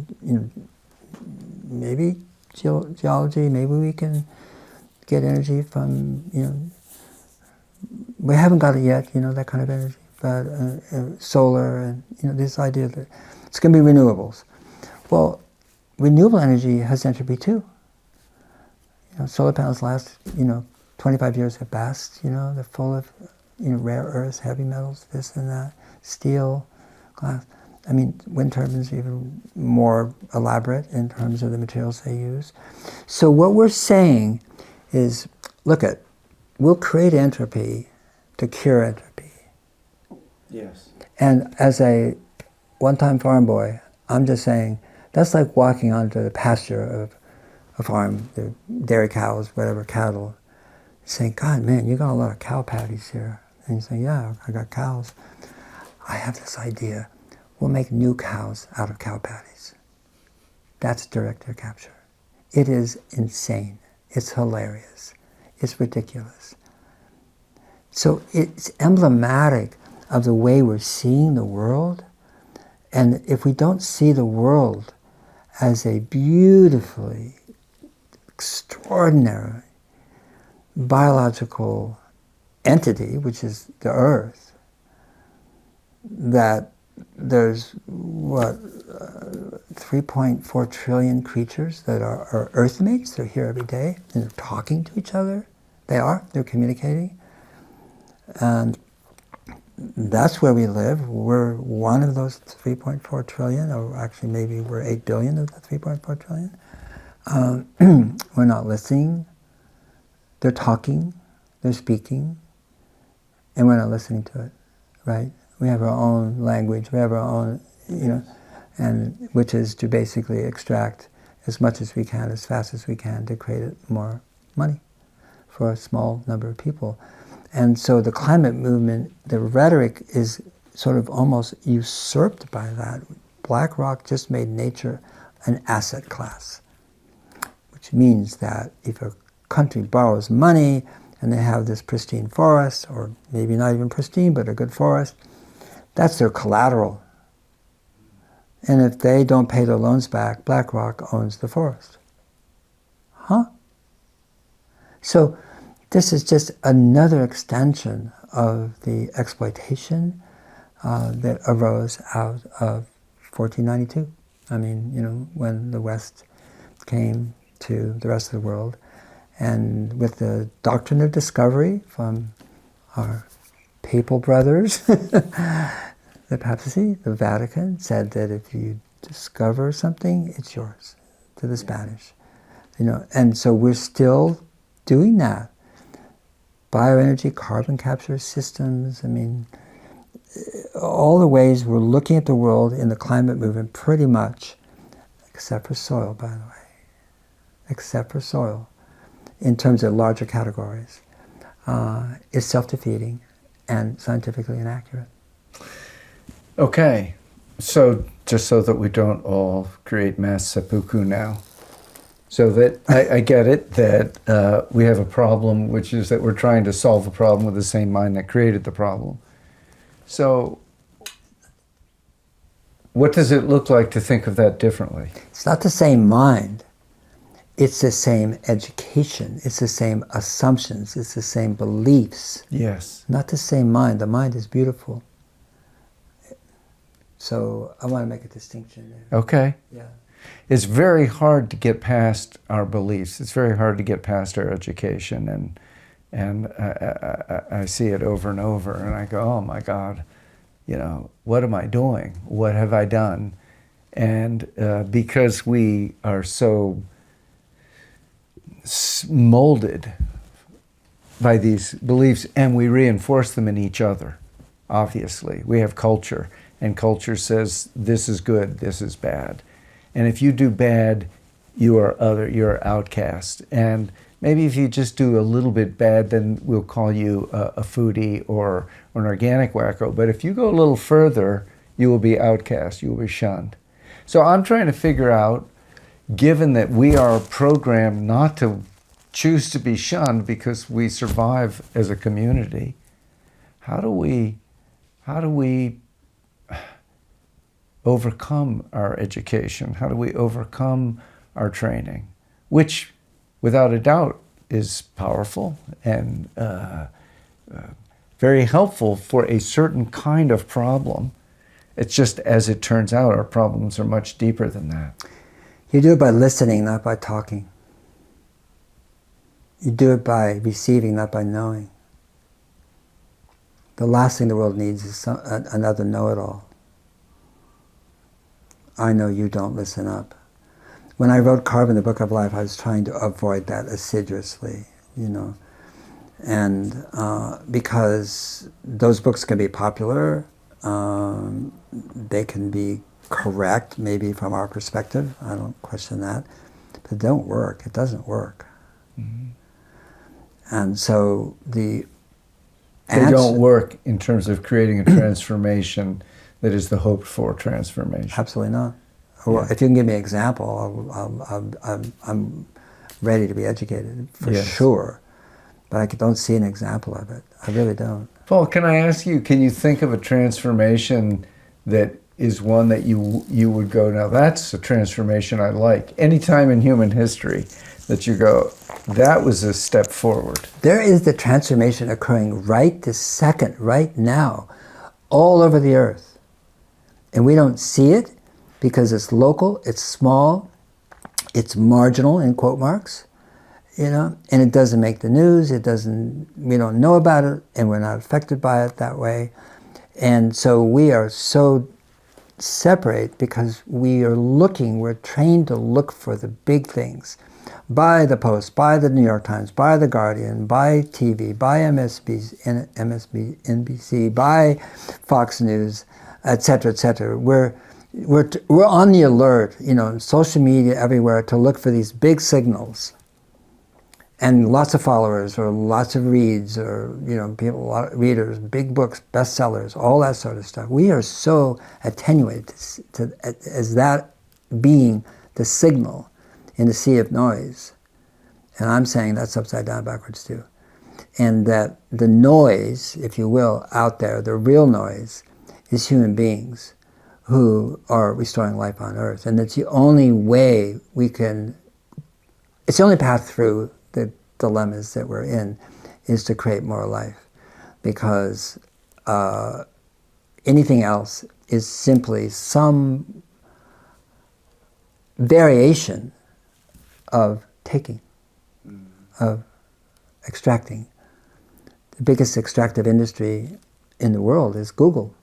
Maybe we can get energy from, we haven't got it yet, that kind of energy. But solar and this idea that it's going to be renewables. Well, renewable energy has entropy too. Solar panels last 25 years at best. They're full of rare earths, heavy metals, this and that, steel, glass. I mean, wind turbines are even more elaborate in terms of the materials they use. So what we're saying is, we'll create entropy to cure entropy. Yes. And as a one-time farm boy, I'm just saying, that's like walking onto the pasture of a farm, the dairy cows, whatever, cattle, saying, God, man, you got a lot of cow patties here. And you say, yeah, I got cows. I have this idea. We'll make new cows out of cow patties. That's direct air capture. It is insane. It's hilarious. It's ridiculous. So it's emblematic of the way we're seeing the world. And if we don't see the world as a beautifully, extraordinary biological entity, which is the Earth, that there's, 3.4 trillion creatures that are Earthmates. They're here every day, and they're talking to each other. They're communicating. And that's where we live. We're one of those 3.4 trillion, or actually maybe we're 8 billion of the 3.4 trillion. We're not listening. They're talking, they're speaking, and we're not listening to it, right? We have our own language, we have our own, and which is to basically extract as much as we can, as fast as we can, to create more money for a small number of people. And so the climate movement, the rhetoric is sort of almost usurped by that. BlackRock just made nature an asset class, which means that if a country borrows money and they have this pristine forest, or maybe not even pristine, but a good forest, that's their collateral. And if they don't pay their loans back, BlackRock owns the forest. Huh? So this is just another extension of the exploitation that arose out of 1492. I mean, when the West came to the rest of the world, and with the doctrine of discovery from our papal brothers, the papacy, the Vatican, said that if you discover something, it's yours, to the Spanish. And so we're still doing that. Bioenergy, carbon capture systems, I mean, all the ways we're looking at the world in the climate movement, pretty much, except for soil, by the way, except for soil, in terms of larger categories, is self-defeating and scientifically inaccurate. Okay, so just so that we don't all create mass seppuku now, so that I get it that we have a problem, which is that we're trying to solve a problem with the same mind that created the problem. So what does it look like to think of that differently? It's not the same mind. It's the same education. It's the same assumptions. It's the same beliefs. Yes. Not the same mind. The mind is beautiful. So I want to make a distinction there. Okay. Yeah. It's very hard to get past our beliefs. It's very hard to get past our education, and I see it over and over, and I go, oh my God, you know, what am I doing? What have I done? And because we are so molded by these beliefs, and we reinforce them in each other, obviously. We have culture, and culture says this is good, this is bad. And if you do bad, you are other, you're outcast. And maybe if you just do a little bit bad, then we'll call you a foodie or an organic wacko. But if you go a little further, you will be outcast, you will be shunned. So I'm trying to figure out, given that we are programmed not to choose to be shunned because we survive as a community, how do we overcome our education? How do we overcome our training? Which, without a doubt, is powerful and very helpful for a certain kind of problem. It's just, as it turns out, our problems are much deeper than that. You do it by listening, not by talking. You do it by receiving, not by knowing. The last thing the world needs is another know-it-all. I know you don't, listen up. When I wrote Carbon, the Book of Life, I was trying to avoid that assiduously, you know. And because those books can be popular, they can be correct, maybe from our perspective, I don't question that, but they don't work, it doesn't work. Mm-hmm. And so they don't work in terms of creating a transformation that is the hoped for transformation. Absolutely not. Well, if you can give me an example, I'm ready to be educated, for sure. But I don't see an example of it. I really don't. Paul, can I ask you, can you think of a transformation that is one that you would go, now that's a transformation I like? Any time in human history that you go, that was a step forward. There is the transformation occurring right this second, right now, all over the earth. And we don't see it because it's local, it's small, it's marginal, in quote marks, you know, and it doesn't make the news, we don't know about it, and we're not affected by it that way. And so we are so separate because we're trained to look for the big things. By the Post, by the New York Times, by the Guardian, by TV, by MSNBC, by Fox News, etc., etc. We're on the alert, you know, social media everywhere, to look for these big signals, and lots of followers or lots of reads, or you know, people, a lot of readers, big books, bestsellers, all that sort of stuff. We are so attenuated as that being the signal in the sea of noise, and I'm saying that's upside down backwards too, and that the noise, if you will, out there, the real noise, is human beings who are restoring life on Earth. And it's the only way it's the only path through the dilemmas that we're in, is to create more life. Because anything else is simply some variation of taking, of extracting. The biggest extractive industry in the world is Google.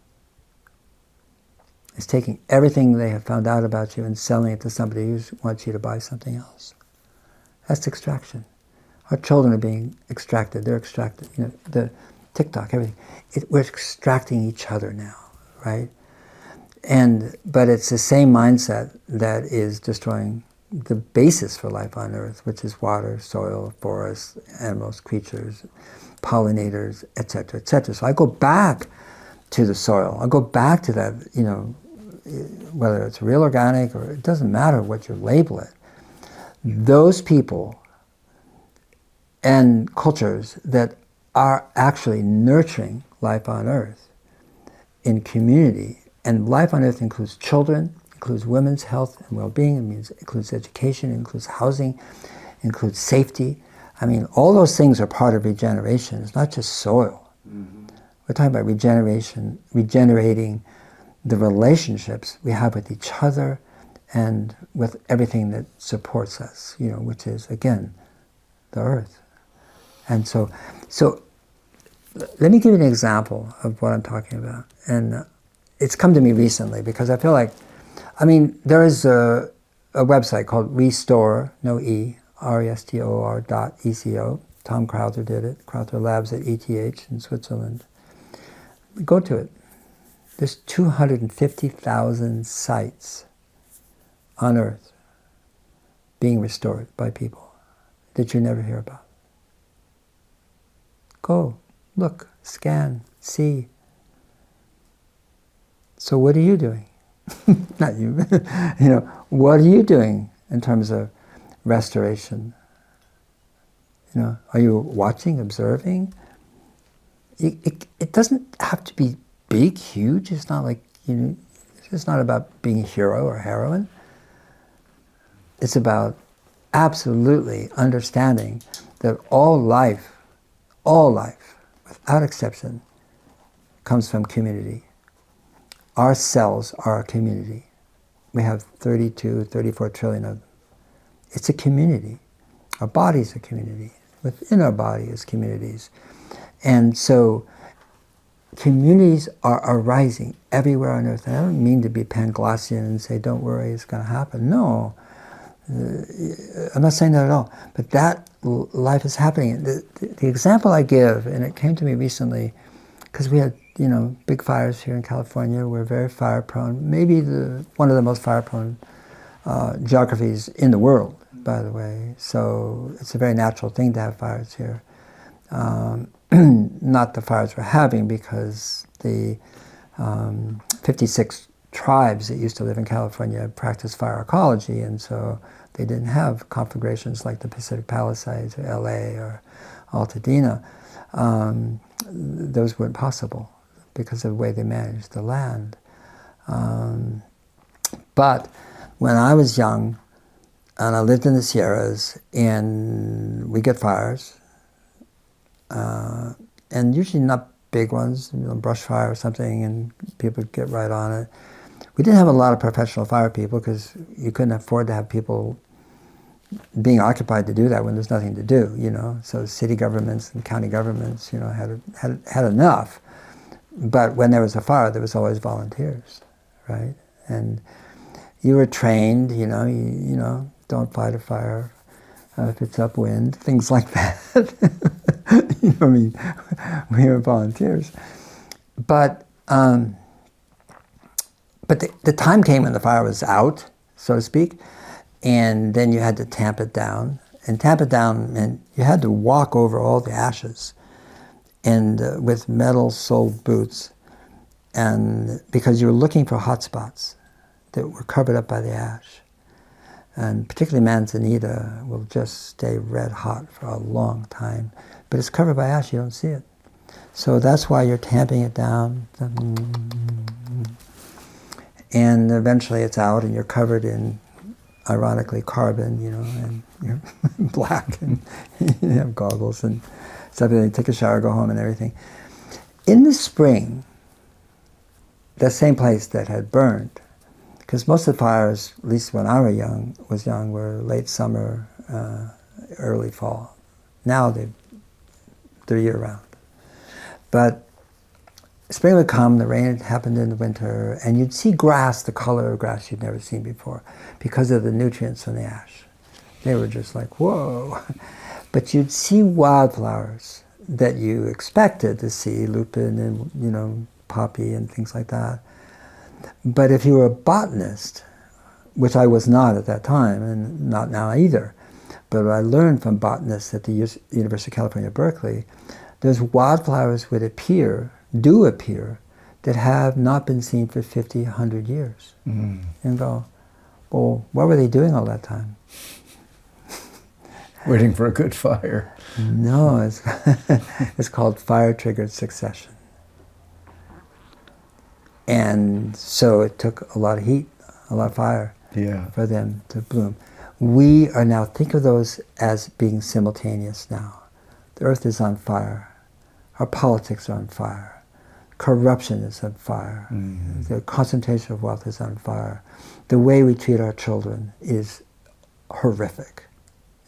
It's taking everything they have found out about you and selling it to somebody who wants you to buy something else. That's extraction. Our children are being extracted. They're extracted. You know, the TikTok, everything. We're extracting each other now, right? But it's the same mindset that is destroying the basis for life on Earth, which is water, soil, forests, animals, creatures, pollinators, etc., etc. So I go back to the soil. I go back to that, whether it's real organic or it doesn't matter what you label it. Those people and cultures that are actually nurturing life on Earth in community, and life on Earth includes children, includes women's health and well-being, includes education, includes housing, includes safety. I mean, all those things are part of regeneration. It's not just soil. Mm-hmm. We're talking about regeneration, regenerating the relationships we have with each other and with everything that supports us, which is, again, the Earth. And so let me give you an example of what I'm talking about. And it's come to me recently because I feel like, there is a website called Restore, no E, RESTOR.ECO. Tom Crowther did it, Crowther Labs at ETH in Switzerland. Go to it. There's 250,000 sites on Earth being restored by people that you never hear about. Go, look, scan, see. So what are you doing? Not you. What are you doing in terms of restoration? Are you watching, observing? It doesn't have to be big, huge. It's not like, it's not about being a hero or heroine. It's about absolutely understanding that all life, without exception, comes from community. Our cells are a community. We have 32, 34 trillion of them. It's a community. Our body's a community. Within our body is communities. And so communities are arising everywhere on Earth. And I don't mean to be Panglossian and say, don't worry, it's going to happen. No. I'm not saying that at all. But that life is happening. The example I give, and it came to me recently, because we had big fires here in California. We're very fire prone. Maybe one of the most fire prone geographies in the world, by the way. So it's a very natural thing to have fires here. Not the fires we're having, because the 56 tribes that used to live in California practiced fire ecology, and so they didn't have conflagrations like the Pacific Palisades or LA or Altadena. Those weren't possible because of the way they managed the land. But when I was young, and I lived in the Sierras, and we get fires, and usually not big ones, brush fire or something, and people get right on it. We didn't have a lot of professional fire people because you couldn't afford to have people being occupied to do that when there's nothing to do, So city governments and county governments, had enough. But when there was a fire, there was always volunteers, right? And you were trained, don't fight a fire if it's upwind, things like that. We were volunteers. But the time came when the fire was out, so to speak, and then you had to tamp it down. And tamp it down meant you had to walk over all the ashes, and with metal-soled boots, and because you were looking for hot spots that were covered up by the ash. And particularly manzanita will just stay red hot for a long time, but it's covered by ash, you don't see it. So that's why you're tamping it down, and eventually it's out, and you're covered in, ironically, carbon, and you're black, and you have goggles and stuff, and you take a shower, go home, and everything. In the spring, the same place that had burned, because most of the fires, at least when I was young, were late summer, early fall. Now they're year-round. But spring would come, the rain had happened in the winter, and you'd see grass, the color of grass you'd never seen before, because of the nutrients from the ash. They were just like, whoa. But you'd see wildflowers that you expected to see, lupin and, poppy and things like that. But if you were a botanist which I was not at that time, and not now either. But what I learned from botanists at the University of California, Berkeley, there's wildflowers would do appear, that have not been seen for 50, 100 years. Mm. And go, well, what were they doing all that time? Waiting for a good fire. No, it's called fire-triggered succession. And so it took a lot of heat, a lot of fire for them to bloom. We are now, think of those as being simultaneous now. The earth is on fire. Our politics are on fire. Corruption is on fire. Mm-hmm. The concentration of wealth is on fire. The way we treat our children is horrific,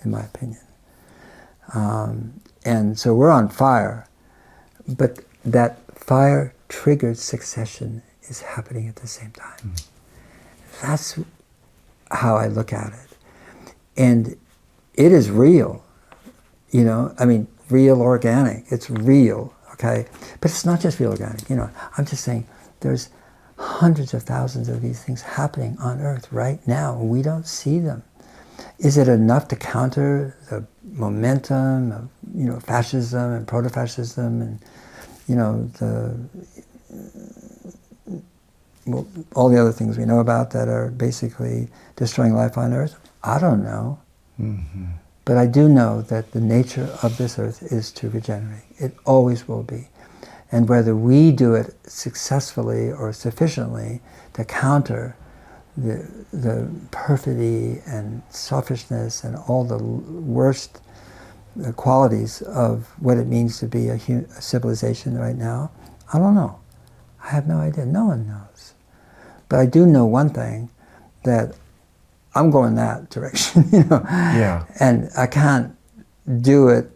in my opinion. And so we're on fire, but that fire-triggered succession is happening at the same time. Mm. That's how I look at it. And it is real, you know, I mean, real organic, it's real, okay? But it's not just real organic, you know, I'm just saying there's hundreds of thousands of these things happening on Earth right now, and we don't see them. Is it enough to counter the momentum of, you know, fascism and proto-fascism and, you know, all the other things we know about that are basically destroying life on Earth? I don't know. Mm-hmm. But I do know that the nature of this Earth is to regenerate. It always will be. And whether we do it successfully or sufficiently to counter the perfidy and selfishness and all the worst qualities of what it means to be a civilization right now, I don't know. I have no idea. No one knows. But I do know one thing, that I'm going that direction, you know. Yeah. And I can't do it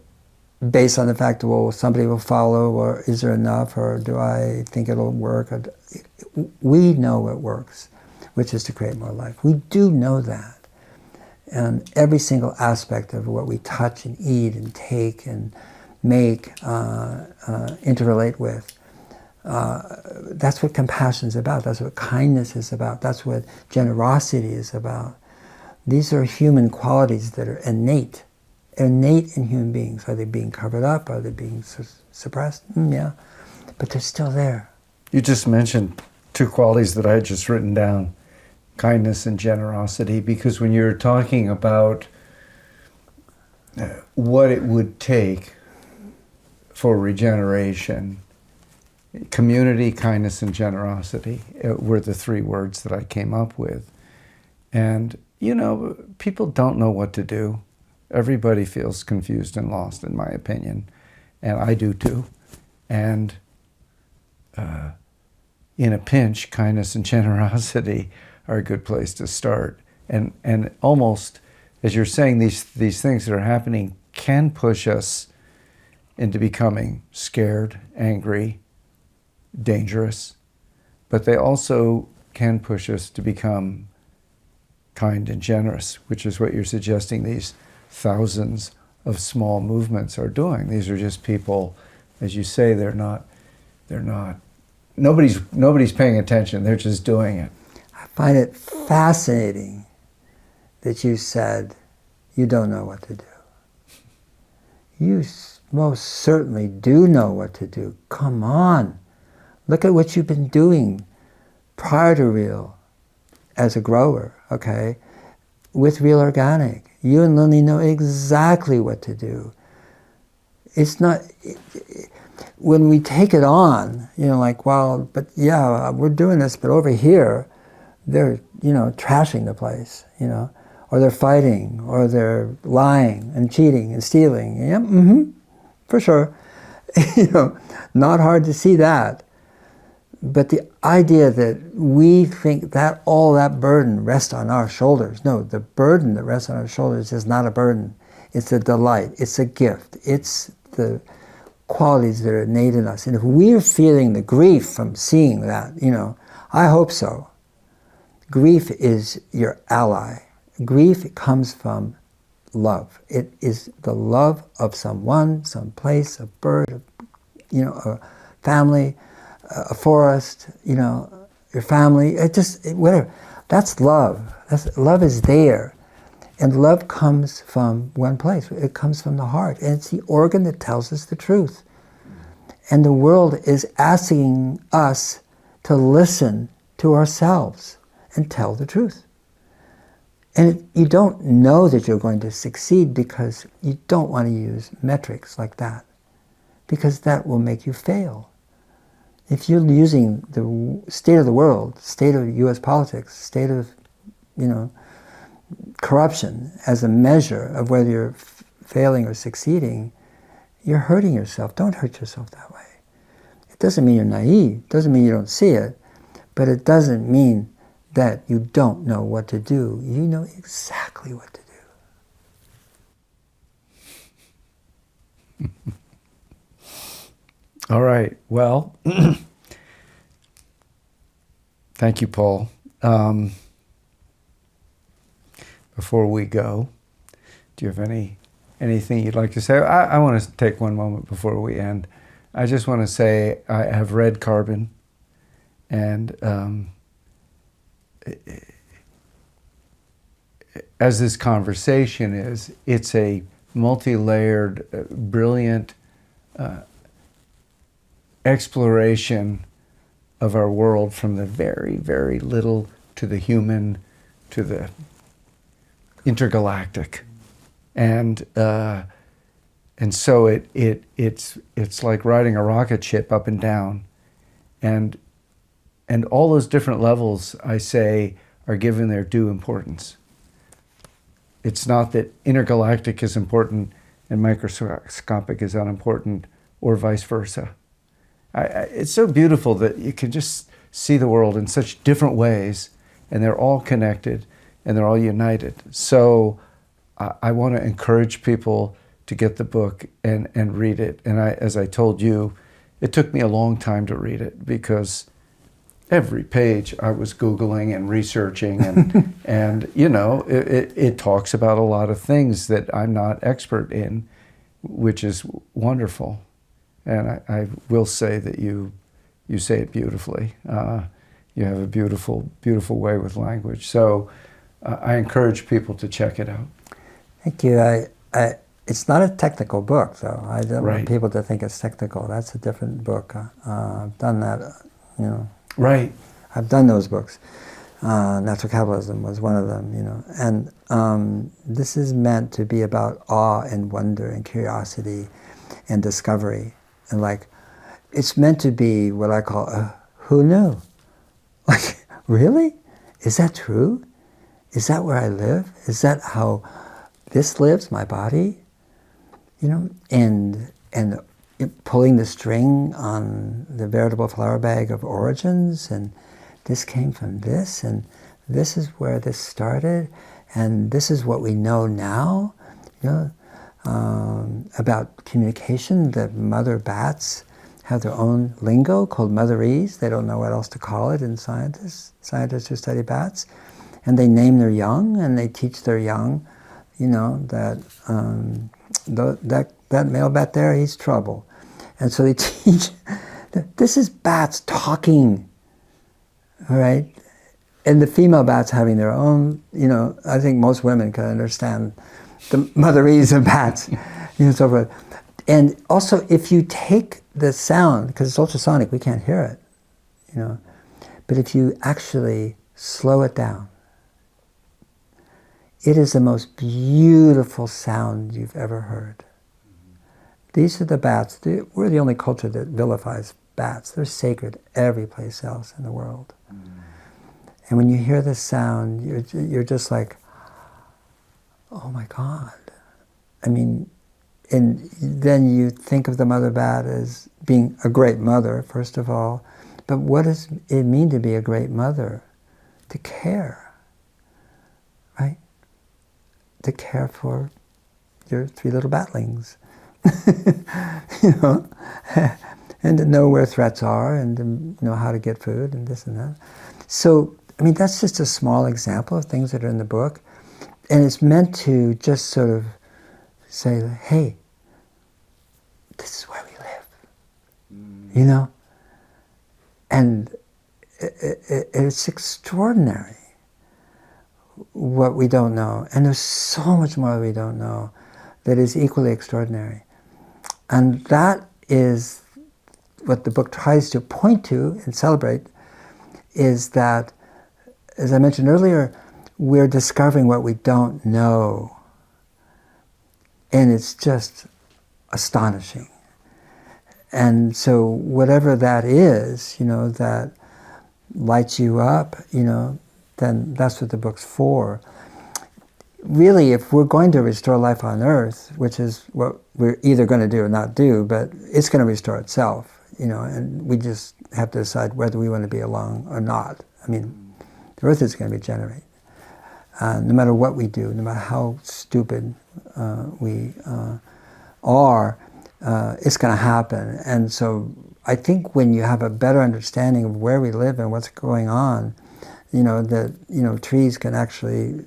based on the fact that, well, somebody will follow, or is there enough, or do I think it'll work? We know it works, which is to create more life. We do know that. And every single aspect of what we touch and eat and take and make, interrelate with, that's what compassion is about. That's what kindness is about. That's what generosity is about. These are human qualities that are innate in human beings. Are they being covered up? Are they being suppressed? Yeah, but they're still there. You just mentioned two qualities that I had just written down, kindness and generosity, because when you're talking about what it would take for regeneration, community, kindness, and generosity were the three words that I came up with. And, you know, people don't know what to do. Everybody feels confused and lost, in my opinion. And I do too. And in a pinch, kindness and generosity are a good place to start. And almost, as you're saying, these things that are happening can push us into becoming scared, angry, dangerous, but they also can push us to become kind and generous, which is what you're suggesting these thousands of small movements are doing. These are just people, as you say, nobody's paying attention, they're just doing it. I find it fascinating that you said you don't know what to do. You most certainly do know what to do. Come on. Look at what you've been doing prior to Real as a grower, okay, with Real Organic. You and Lily know exactly what to do. It's not, when we take it on, you know, like, well, but yeah, we're doing this, but over here, they're, you know, trashing the place, you know, or they're fighting, or they're lying and cheating and stealing. Yeah, for sure. You know, not hard to see that. But the idea that we think that all that burden rests on our shoulders. No, the burden that rests on our shoulders is not a burden. It's a delight. It's a gift. It's the qualities that are innate in us. And if we're feeling the grief from seeing that, you know, I hope so. Grief is your ally. Grief comes from love. It is the love of someone, some place, a bird, you know, a family, a forest, you know, your family, whatever. That's love. Love is there. And love comes from one place. It comes from the heart. And it's the organ that tells us the truth. And the world is asking us to listen to ourselves and tell the truth. And you don't know that you're going to succeed because you don't want to use metrics like that, because that will make you fail. If you're using the state of the world, state of U.S. politics, state of, corruption as a measure of whether you're failing or succeeding, you're hurting yourself. Don't hurt yourself that way. It doesn't mean you're naive. It doesn't mean you don't see it. But it doesn't mean that you don't know what to do. You know exactly what to do. All right. Well, thank you, Paul. Before we go, do you have anything you'd like to say? I want to take one moment before we end. I just want to say I have read Carbon, and as this conversation is, it's a multi-layered, brilliant exploration of our world, from the very, very little to the human to the intergalactic, and so it's like riding a rocket ship up and down, and all those different levels, I say, are given their due importance. It's not that intergalactic is important and microscopic is unimportant, or vice versa. It's so beautiful that you can just see the world in such different ways, and they're all connected, and they're all united. So I want to encourage people to get the book and read it. And as I told you, it took me a long time to read it, because every page I was Googling and researching, and it talks about a lot of things that I'm not expert in, which is wonderful. And I will say that you say it beautifully. You have a beautiful, beautiful way with language. So I encourage people to check it out. Thank you. It's not a technical book, though. I don't Right. want people to think it's technical. That's a different book. I've done that, Right. I've done those books. Natural Capitalism was one of them, And this is meant to be about awe and wonder and curiosity and discovery. And it's meant to be what I call who knew? Like, really? Is that true? Is that where I live? Is that how this lives, my body? And pulling the string on the veritable flower bag of origins, and this came from this, and this is where this started, and this is what we know now, about communication. The mother bats have their own lingo called motherese. They don't know what else to call it in scientists who study bats. And they name their young, and they teach their young, that male bat there, he's trouble. And so they teach, this is bats talking, all right? And the female bats having their own, I think most women can understand the motherese of bats, so forth. And also, if you take the sound, because it's ultrasonic, we can't hear it, but if you actually slow it down, it is the most beautiful sound you've ever heard. These are the bats. We're the only culture that vilifies bats. They're sacred every place else in the world. And when you hear this sound, you're just like, oh my God. I mean, and then you think of the mother bat as being a great mother, first of all. But what does it mean to be a great mother? To care, right? To care for your 3 little batlings, and to know where threats are, and to know how to get food, and this and that. So, I mean, that's just a small example of things that are in the book. And it's meant to just sort of say, hey, this is where we live, And it's extraordinary. what we don't know. And there's so much more we don't know that is equally extraordinary. And that is what the book tries to point to and celebrate, is that, as I mentioned earlier, we're discovering what we don't know. And it's just astonishing. And so whatever that is, that lights you up, then that's what the book's for. Really, if we're going to restore life on Earth, which is what we're either going to do or not do, but it's going to restore itself, and we just have to decide whether we want to be along or not. I mean, the Earth is going to regenerate. No matter what we do, no matter how stupid we are, it's going to happen. And so I think when you have a better understanding of where we live and what's going on, that trees can actually,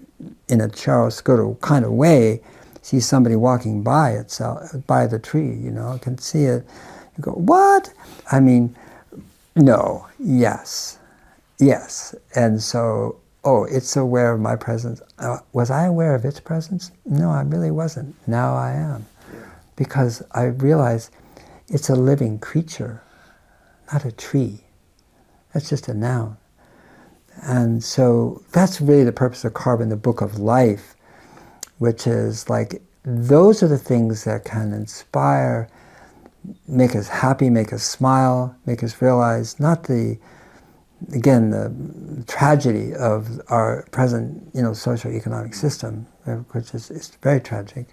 in a chiaroscuro kind of way, see somebody walking by the tree, can see it. You go, what? I mean, no, yes. And so, it's aware of my presence. Was I aware of its presence? No, I really wasn't. Now I am. Yeah. Because I realize it's a living creature, not a tree. That's just a noun. And so that's really the purpose of carving the book of life, which is like, those are the things that can inspire, make us happy, make us smile, make us realize not the tragedy of our present, socio-economic system, which is very tragic,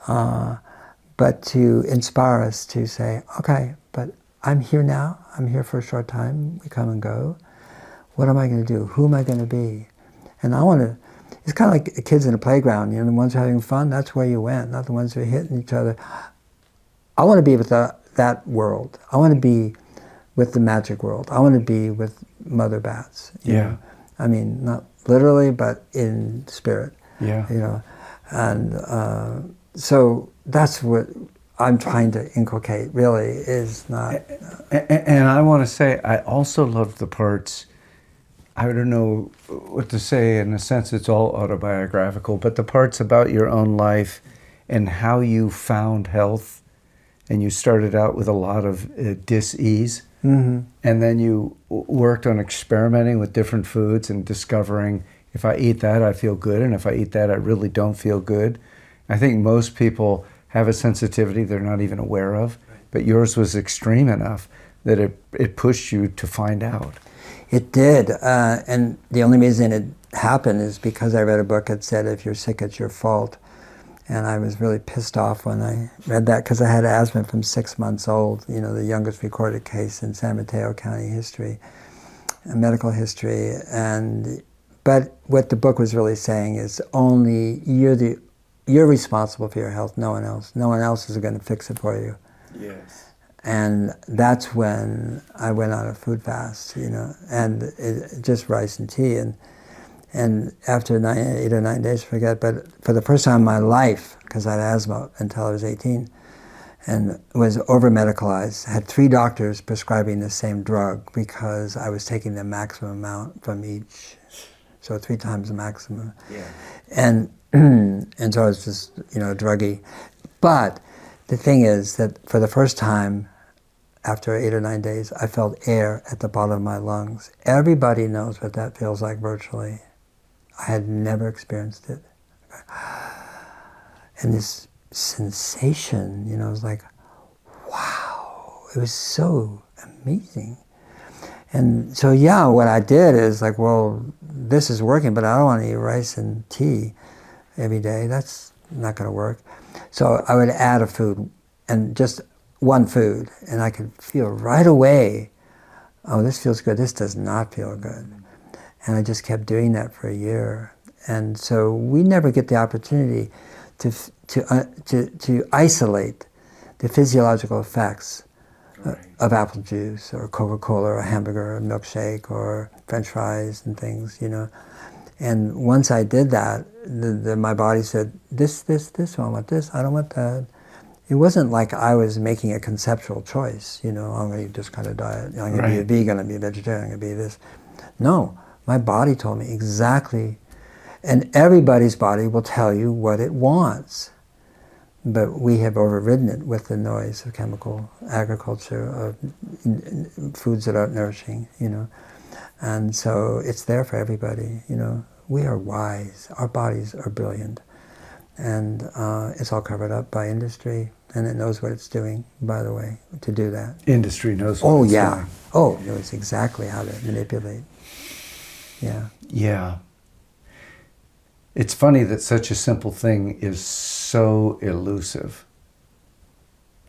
but to inspire us to say, okay, but I'm here now, I'm here for a short time, we come and go. What am I going to do? Who am I going to be? And I want to, it's kind of like kids in a playground, the ones who are having fun, that's where you went, not the ones who are hitting each other. I want to be with that world. I want to be with the magic world. I want to be with mother bats. You know? I mean, not literally, but in spirit. Yeah. And so that's what I'm trying to inculcate, really, is not... And I want to say, I also love the parts, I don't know what to say, in a sense it's all autobiographical, but the parts about your own life and how you found health, and you started out with a lot of dis-ease, and then you worked on experimenting with different foods and discovering, if I eat that, I feel good, and if I eat that, I really don't feel good. I think most people have a sensitivity they're not even aware of, but yours was extreme enough that it pushed you to find out. It did, and the only reason it happened is because I read a book that said, if you're sick, it's your fault. And I was really pissed off when I read that, because I had asthma from 6 months old, the youngest recorded case in San Mateo County history, medical history. But what the book was really saying is, only you're responsible for your health, no one else. No one else is going to fix it for you. Yes. And that's when I went on a food fast, and just rice and tea. And after 8 or 9 days, I forget, but for the first time in my life, because I had asthma until I was 18, and was over-medicalized, had 3 doctors prescribing the same drug because I was taking the maximum amount from each, so 3 times the maximum. Yeah. And so I was just, a druggie. But the thing is that for the first time, after 8 or 9 days, I felt air at the bottom of my lungs. Everybody knows what that feels like virtually. I had never experienced it. And this sensation, it was like, wow, it was so amazing. And so, what I did is like, well, this is working, but I don't want to eat rice and tea every day. That's not going to work. So I would add a food, and just one food, and I could feel right away, oh, this feels good, this does not feel good. And I just kept doing that for a year. And so we never get the opportunity to isolate the physiological effects of apple juice or Coca-Cola or a hamburger or a milkshake or French fries and things, And once I did that, my body said, this, I want this, I don't want that. It wasn't like I was making a conceptual choice, I'm going to eat this kind of diet, I'm going to be a vegan, I'm going to be a vegetarian, I'm going to be this. No, my body told me exactly, And everybody's body will tell you what it wants. But we have overridden it with the noise of chemical agriculture, of foods that aren't nourishing, And so it's there for everybody, We are wise. Our bodies are brilliant. And it's all covered up by industry. And it knows what it's doing, by the way, to do that. Industry knows what it's doing. Oh, it knows exactly how to manipulate. Yeah. Yeah. It's funny that such a simple thing is so elusive.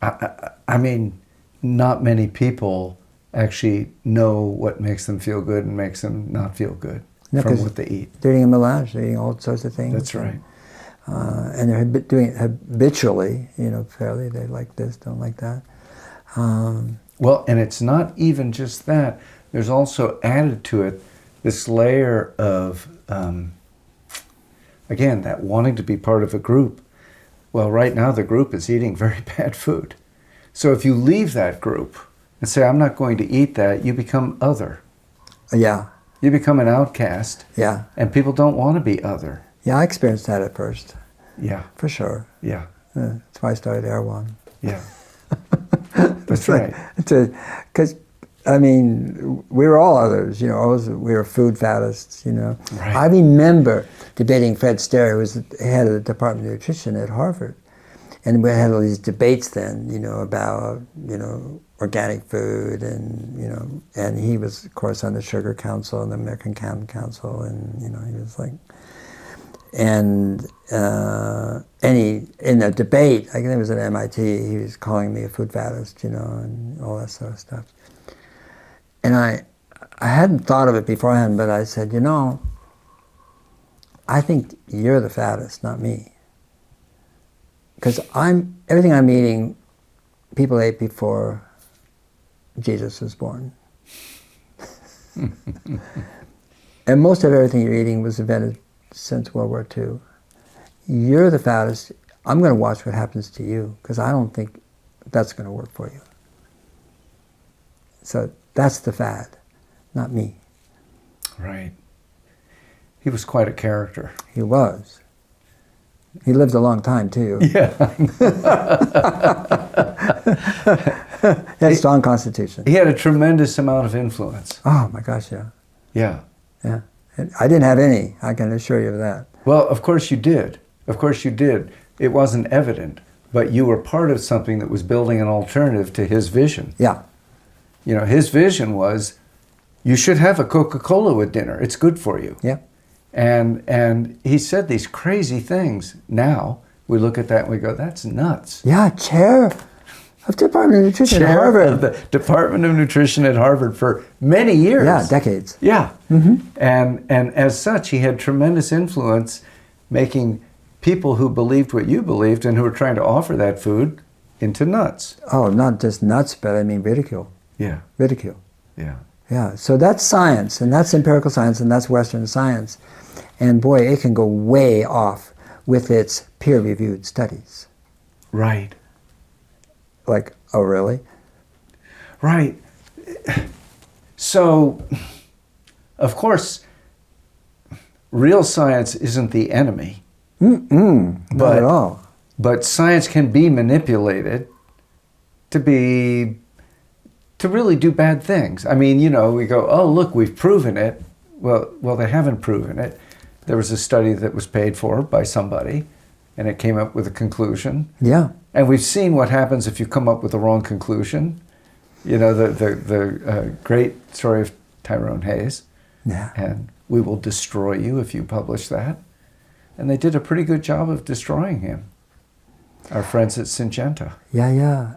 I mean, not many people actually know what makes them feel good and makes them not feel good from what they eat. They're eating a melange, they're eating all sorts of things. That's right. And they're doing it habitually, fairly. They like this, don't like that. Well, and it's not even just that. There's also added to it this layer of, again, that wanting to be part of a group. Well, right now the group is eating very bad food. So if you leave that group and say, I'm not going to eat that, you become other. Yeah. You become an outcast. Yeah. And people don't want to be other. Yeah, I experienced that at first. Yeah. For sure. Yeah. That's why I started Erewhon. Yeah. That's right. Because, we were all others, we were food faddists, Right. I remember debating Fred Stair, who was the head of the Department of Nutrition at Harvard. And we had all these debates then, about, organic food and, and he was, of course, on the Sugar Council and the American Chem Council and, he was like, and in a debate, I think it was at MIT, he was calling me a food faddist, and all that sort of stuff. And I hadn't thought of it beforehand, but I said, I think you're the faddist, not me. Because everything I'm eating, people ate before Jesus was born. And most of everything you're eating was invented since World War II. You're the faddest. I'm going to watch what happens to you, because I don't think that's going to work for you. So that's the fad, not me. Right. He was quite a character. He was. He lived a long time, too. Yeah. He had a strong constitution. He had a tremendous amount of influence. Oh, my gosh, yeah. Yeah. Yeah. And I didn't have any, I can assure you of that. Well, of course you did. Of course you did. It wasn't evident, but you were part of something that was building an alternative to his vision. Yeah. His vision was, you should have a Coca-Cola with dinner. It's good for you. Yeah. And he said these crazy things. Now we look at that and we go, that's nuts. Yeah, chair of Department of Nutrition at Harvard. Of the Department of Nutrition at Harvard for many years. Yeah, decades. Yeah. Mm-hmm. And as such, he had tremendous influence making people who believed what you believed and who were trying to offer that food into nuts. Oh, not just nuts, but ridicule. Yeah. Ridicule. Yeah. Yeah, so that's science, and that's empirical science, and that's Western science. And boy, it can go way off with its peer-reviewed studies. Right. Like, oh, really? Right. So, of course, real science isn't the enemy. Not at all. But science can be manipulated to really do bad things. We go, oh, look, we've proven it. Well, they haven't proven it. There was a study that was paid for by somebody, and it came up with a conclusion. Yeah. And we've seen what happens if you come up with the wrong conclusion. The great story of Tyrone Hayes. Yeah. And we will destroy you if you publish that. And they did a pretty good job of destroying him. Our friends at Syngenta. Yeah.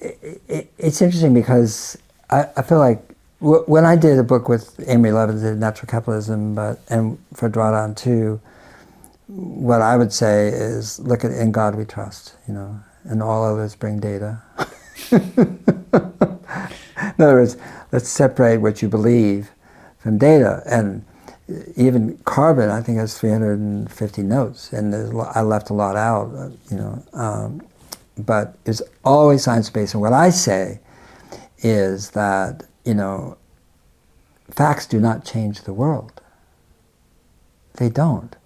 It's interesting because I feel like when I did a book with Amory Lovins, did Natural Capitalism, and for Drawdown too, what I would say is, look at In God We Trust, and all others bring data. In other words, let's separate what you believe from data. And even carbon, I think, has 350 notes, and I left a lot out, but it's always science-based. And what I say is that, facts do not change the world. They don't.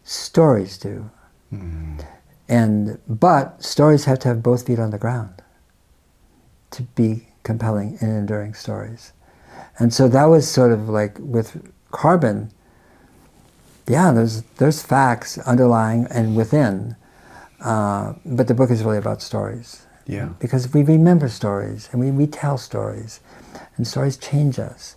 Stories do. But stories have to have both feet on the ground to be compelling and enduring stories. And so that was sort of like with carbon, yeah, there's facts underlying and within, but the book is really about stories. Yeah. Because we remember stories and we retell stories, and stories change us.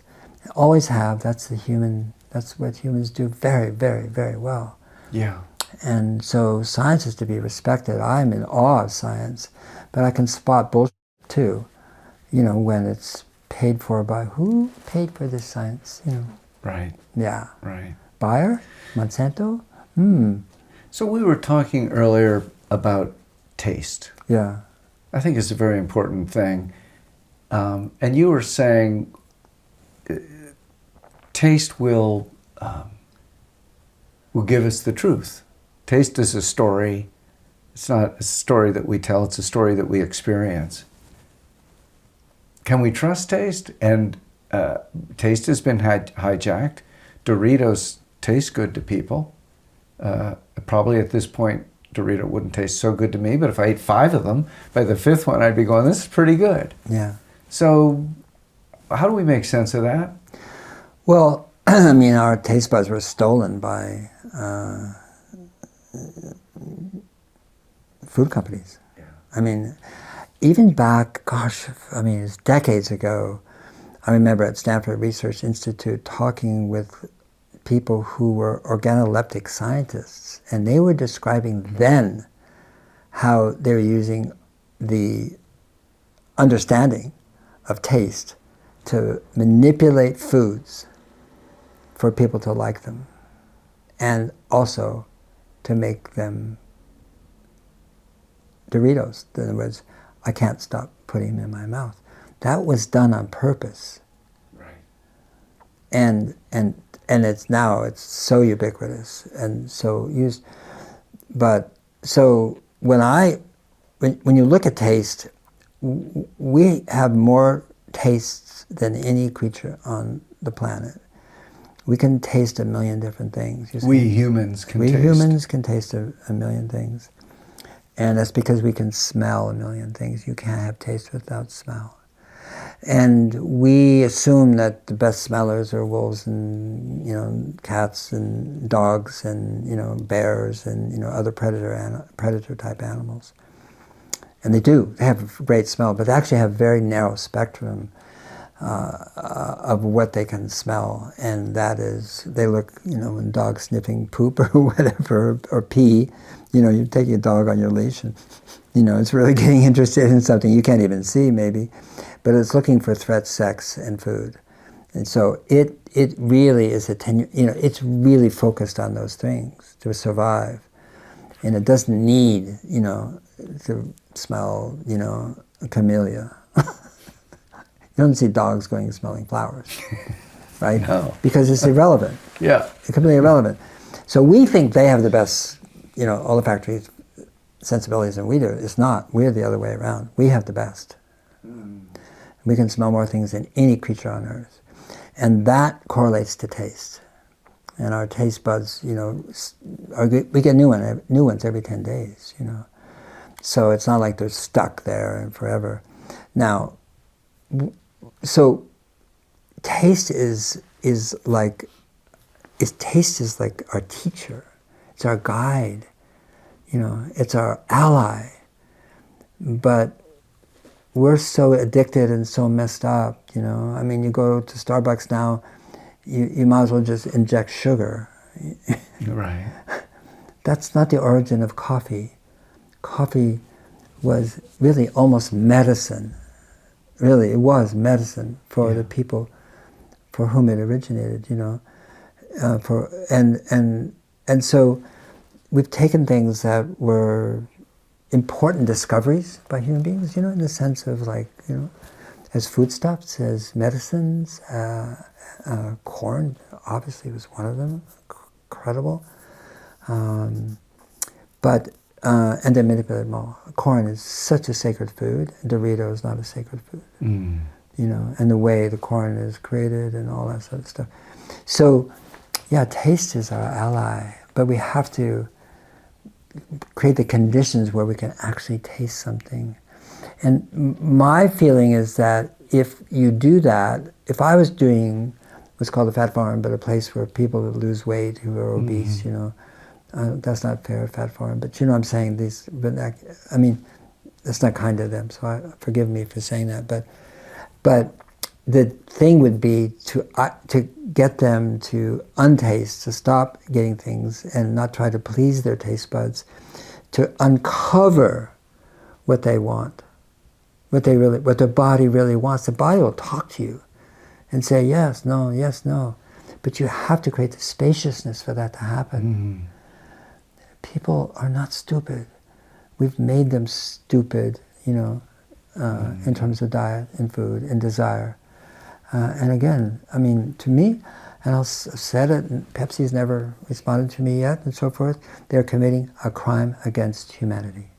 Always have. That's what humans do very, very, very well. Yeah. And so science is to be respected. I'm in awe of science, but I can spot bullshit too, when it's paid for by who paid for this science, Right. Yeah. Right. Bayer? Monsanto? So we were talking earlier about taste. Yeah. I think it's a very important thing. And you were saying taste will give us the truth. Taste is a story. It's not a story that we tell, it's a story that we experience. Can we trust taste? And taste has been hijacked. Doritos taste good to people. Probably at this point, Dorito wouldn't taste so good to me, but if I ate 5 of them, by the 5th one, I'd be going, this is pretty good. Yeah. So how do we make sense of that? Well, I mean, our taste buds were stolen by food companies. Yeah. I mean, even back, it's decades ago, I remember at Stanford Research Institute talking with people who were organoleptic scientists, and they were describing then how they were using the understanding of taste to manipulate foods for people to like them, and also to make them Doritos. In other words, I can't stop putting them in my mouth. That was done on purpose. Right. And it's so ubiquitous and so used. But so when you look at taste, we have more tastes than any creature on the planet. We can taste a million different things. We humans can taste. We humans can taste a million things. And that's because we can smell a million things. You can't have taste without smell. And we assume that the best smellers are wolves and cats and dogs and bears and other predator type animals. And they do. They have a great smell, but they actually have a very narrow spectrum of what they can smell, and that is, they look, when dogs sniffing poop or whatever, or pee, you're taking a dog on your leash and, it's really getting interested in something you can't even see maybe, but it's looking for threat, sex, and food. And so it really is it's really focused on those things to survive. And it doesn't need, to smell, a camellia. You don't see dogs going and smelling flowers, right? No. Because it's irrelevant. Yeah. It's completely irrelevant. So we think they have the best, olfactory sensibilities than we do. It's not. We're the other way around. We have the best. We can smell more things than any creature on earth. And that correlates to taste. And our taste buds, we get new ones every 10 days, So it's not like they're stuck there and forever. Now, so taste is like our teacher. It's our guide. It's our ally. But we're so addicted and so messed up, I mean, you go to Starbucks now, you might as well just inject sugar. Right. That's not the origin of coffee. Coffee was really almost medicine. Really, it was medicine for the people for whom it originated, and so we've taken things that were important discoveries by human beings, in the sense of as foodstuffs, as medicines. Corn obviously was one of them, incredible. But and they manipulated them all. Corn is such a sacred food. Dorito is not a sacred food. And the way the corn is created and all that sort of stuff. So, yeah, taste is our ally, but we have to create the conditions where we can actually taste something. And my feeling is that if you do that, if I was doing what's called a fat farm, but a place where people would lose weight who are obese, you know, that's not fair, fat farm, but you know what I'm saying, I mean, that's not kind of them, so forgive me for saying that, but the thing would be to get them to untaste, to stop getting things and not try to please their taste buds, to uncover what they want, what their body really wants. The body will talk to you and say yes, no, but you have to create the spaciousness for that to happen. People are not stupid. We've made them stupid, you know, in terms of diet and food and desire. And again, I mean, to me, and I've said it, and Pepsi's never responded to me yet, and so forth, they're committing a crime against humanity.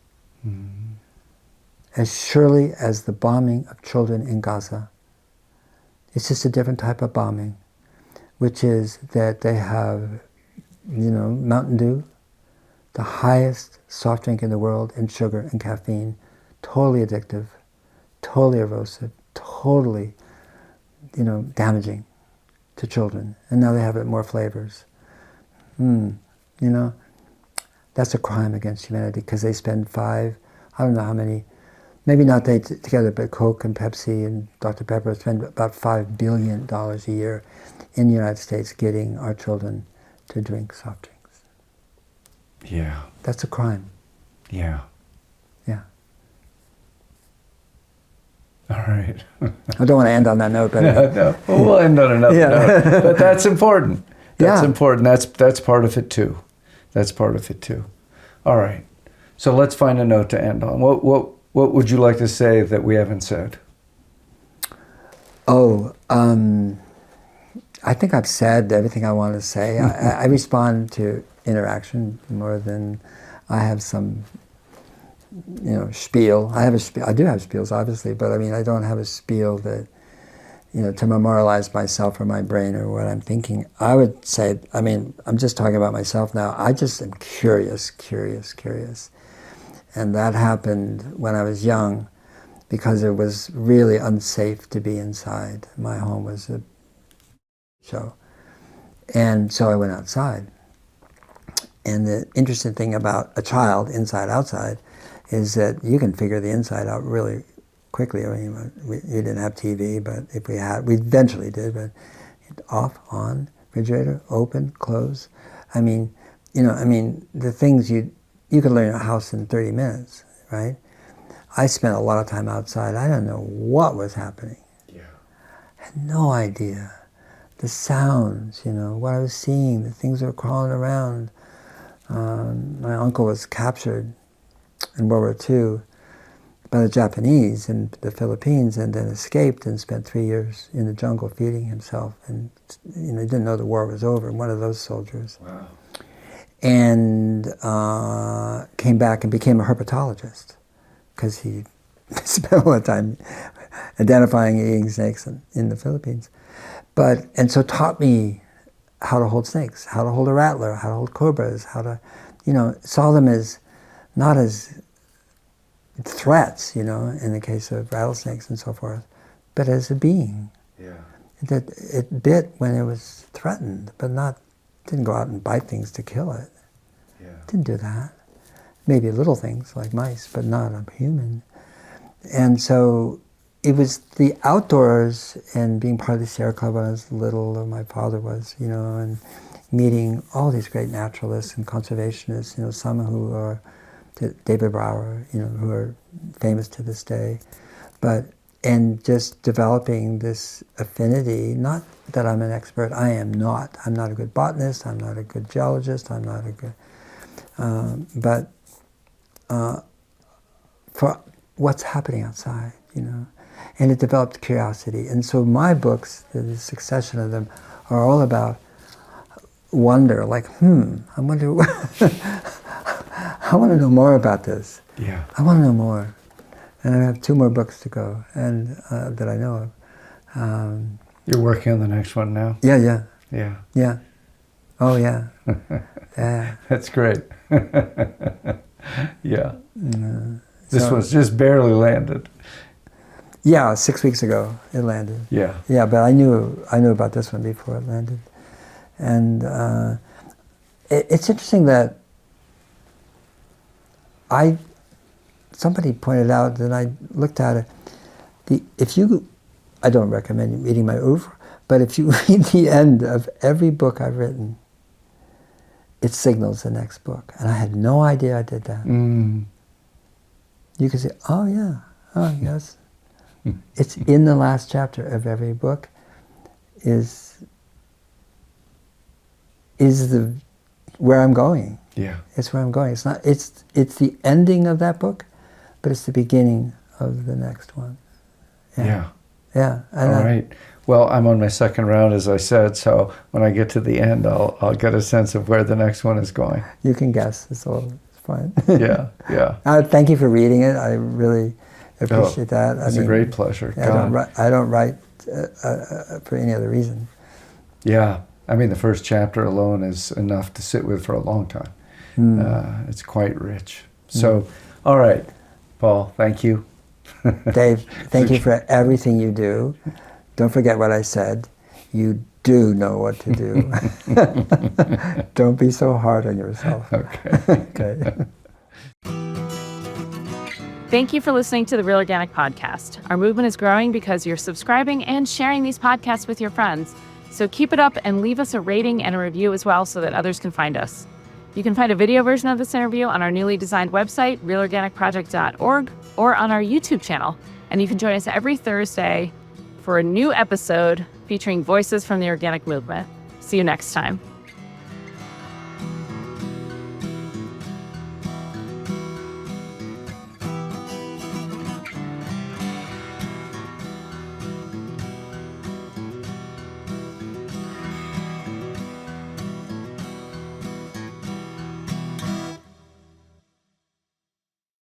As surely as the bombing of children in Gaza. It's just a different type of bombing, which is that they have, you know, Mountain Dew, the highest soft drink in the world in sugar and caffeine, totally addictive, totally erosive, totally, you know, damaging to children. And now they have it more flavors. You know, that's a crime against humanity because they spend I don't know how many, maybe not they together, but Coke and Pepsi and Dr. Pepper spend about $5 billion a year in the United States getting our children to drink soft drinks. Yeah. That's a crime. Yeah. Yeah. All right. I don't want to end on that note, but No. Well, we'll end on another note. But that's important. That's important. That's part of it too. That's part of it too. All right. So let's find a note to end on. What would you like to say that we haven't said? I think I've said everything I want to say. I respond to interaction more than I have some, you know, spiel. I do have spiels, obviously, but I mean, I don't have a spiel that, you know, to memorialize myself or my brain or what I'm thinking. I would say, I mean, I'm just talking about myself now. I just am curious. And that happened when I was young because it was really unsafe to be inside. My home was a show. And so I went outside. And the interesting thing about a child, inside, outside, is that you can figure the inside out really quickly. I mean, we didn't have TV, but if we had, we eventually did, but off, on, refrigerator, open, close. I mean, you know, the things you could learn a house in 30 minutes, right? I spent a lot of time outside. I don't know what was happening. Yeah. I had no idea. The sounds, you know, what I was seeing, the things that were crawling around. My uncle was captured in World War II by the Japanese in the Philippines and then escaped and spent 3 years in the jungle feeding himself. And, you know, he didn't know the war was over, one of those soldiers. Wow. And came back and became a herpetologist because he spent all the time identifying and eating snakes in the Philippines. And so taught me how to hold snakes, how to hold a rattler, how to hold cobras, how to, you know, saw them as, not as threats, you know, in the case of rattlesnakes and so forth, but as a being. Yeah. That it bit when it was threatened, but didn't go out and bite things to kill it. Yeah. Didn't do that. Maybe little things like mice, but not a human. And so it was the outdoors and being part of the Sierra Club when I was little, or my father was, you know, and meeting all these great naturalists and conservationists, you know, some who are, David Brower, you know, who are famous to this day, and just developing this affinity, not that I'm an expert, I'm not a good botanist, I'm not a good geologist, I'm not a good, for what's happening outside, you know. And it developed curiosity. And so my books, the succession of them, are all about wonder, like, I wonder, I want to know more about this. Yeah. I want to know more. And I have 2 more books to go, and that I know of. You're working on the next one now? Yeah. Yeah. Yeah. Oh, yeah. Yeah. That's great. Yeah. This So- was just barely landed. Yeah, 6 weeks ago it landed. Yeah. Yeah, but I knew about this one before it landed. And it's interesting that somebody pointed out that I looked at it. I don't recommend you reading my oeuvre, but if you read the end of every book I've written, it signals the next book. And I had no idea I did that. Mm. You can say, oh yeah, oh yes. It's in the last chapter of every book is where I'm going. Yeah. It's where I'm going. It's the ending of that book, but it's the beginning of the next one. Yeah. Yeah. All right. Well, I'm on my second round, as I said, so when I get to the end, I'll get a sense of where the next one is going. You can guess. It's fine. Yeah, yeah. Thank you for reading it. I really appreciate that. It's a great pleasure. I don't write for any other reason. Yeah. I mean, the first chapter alone is enough to sit with for a long time. It's quite rich. So, all right, Paul, thank you. Dave, thank you for everything you do. Don't forget what I said. You do know what to do. Don't be so hard on yourself. Okay. Thank you for listening to the Real Organic Podcast. Our movement is growing because you're subscribing and sharing these podcasts with your friends. So keep it up and leave us a rating and a review as well so that others can find us. You can find a video version of this interview on our newly designed website, realorganicproject.org, or on our YouTube channel. And you can join us every Thursday for a new episode featuring voices from the organic movement. See you next time.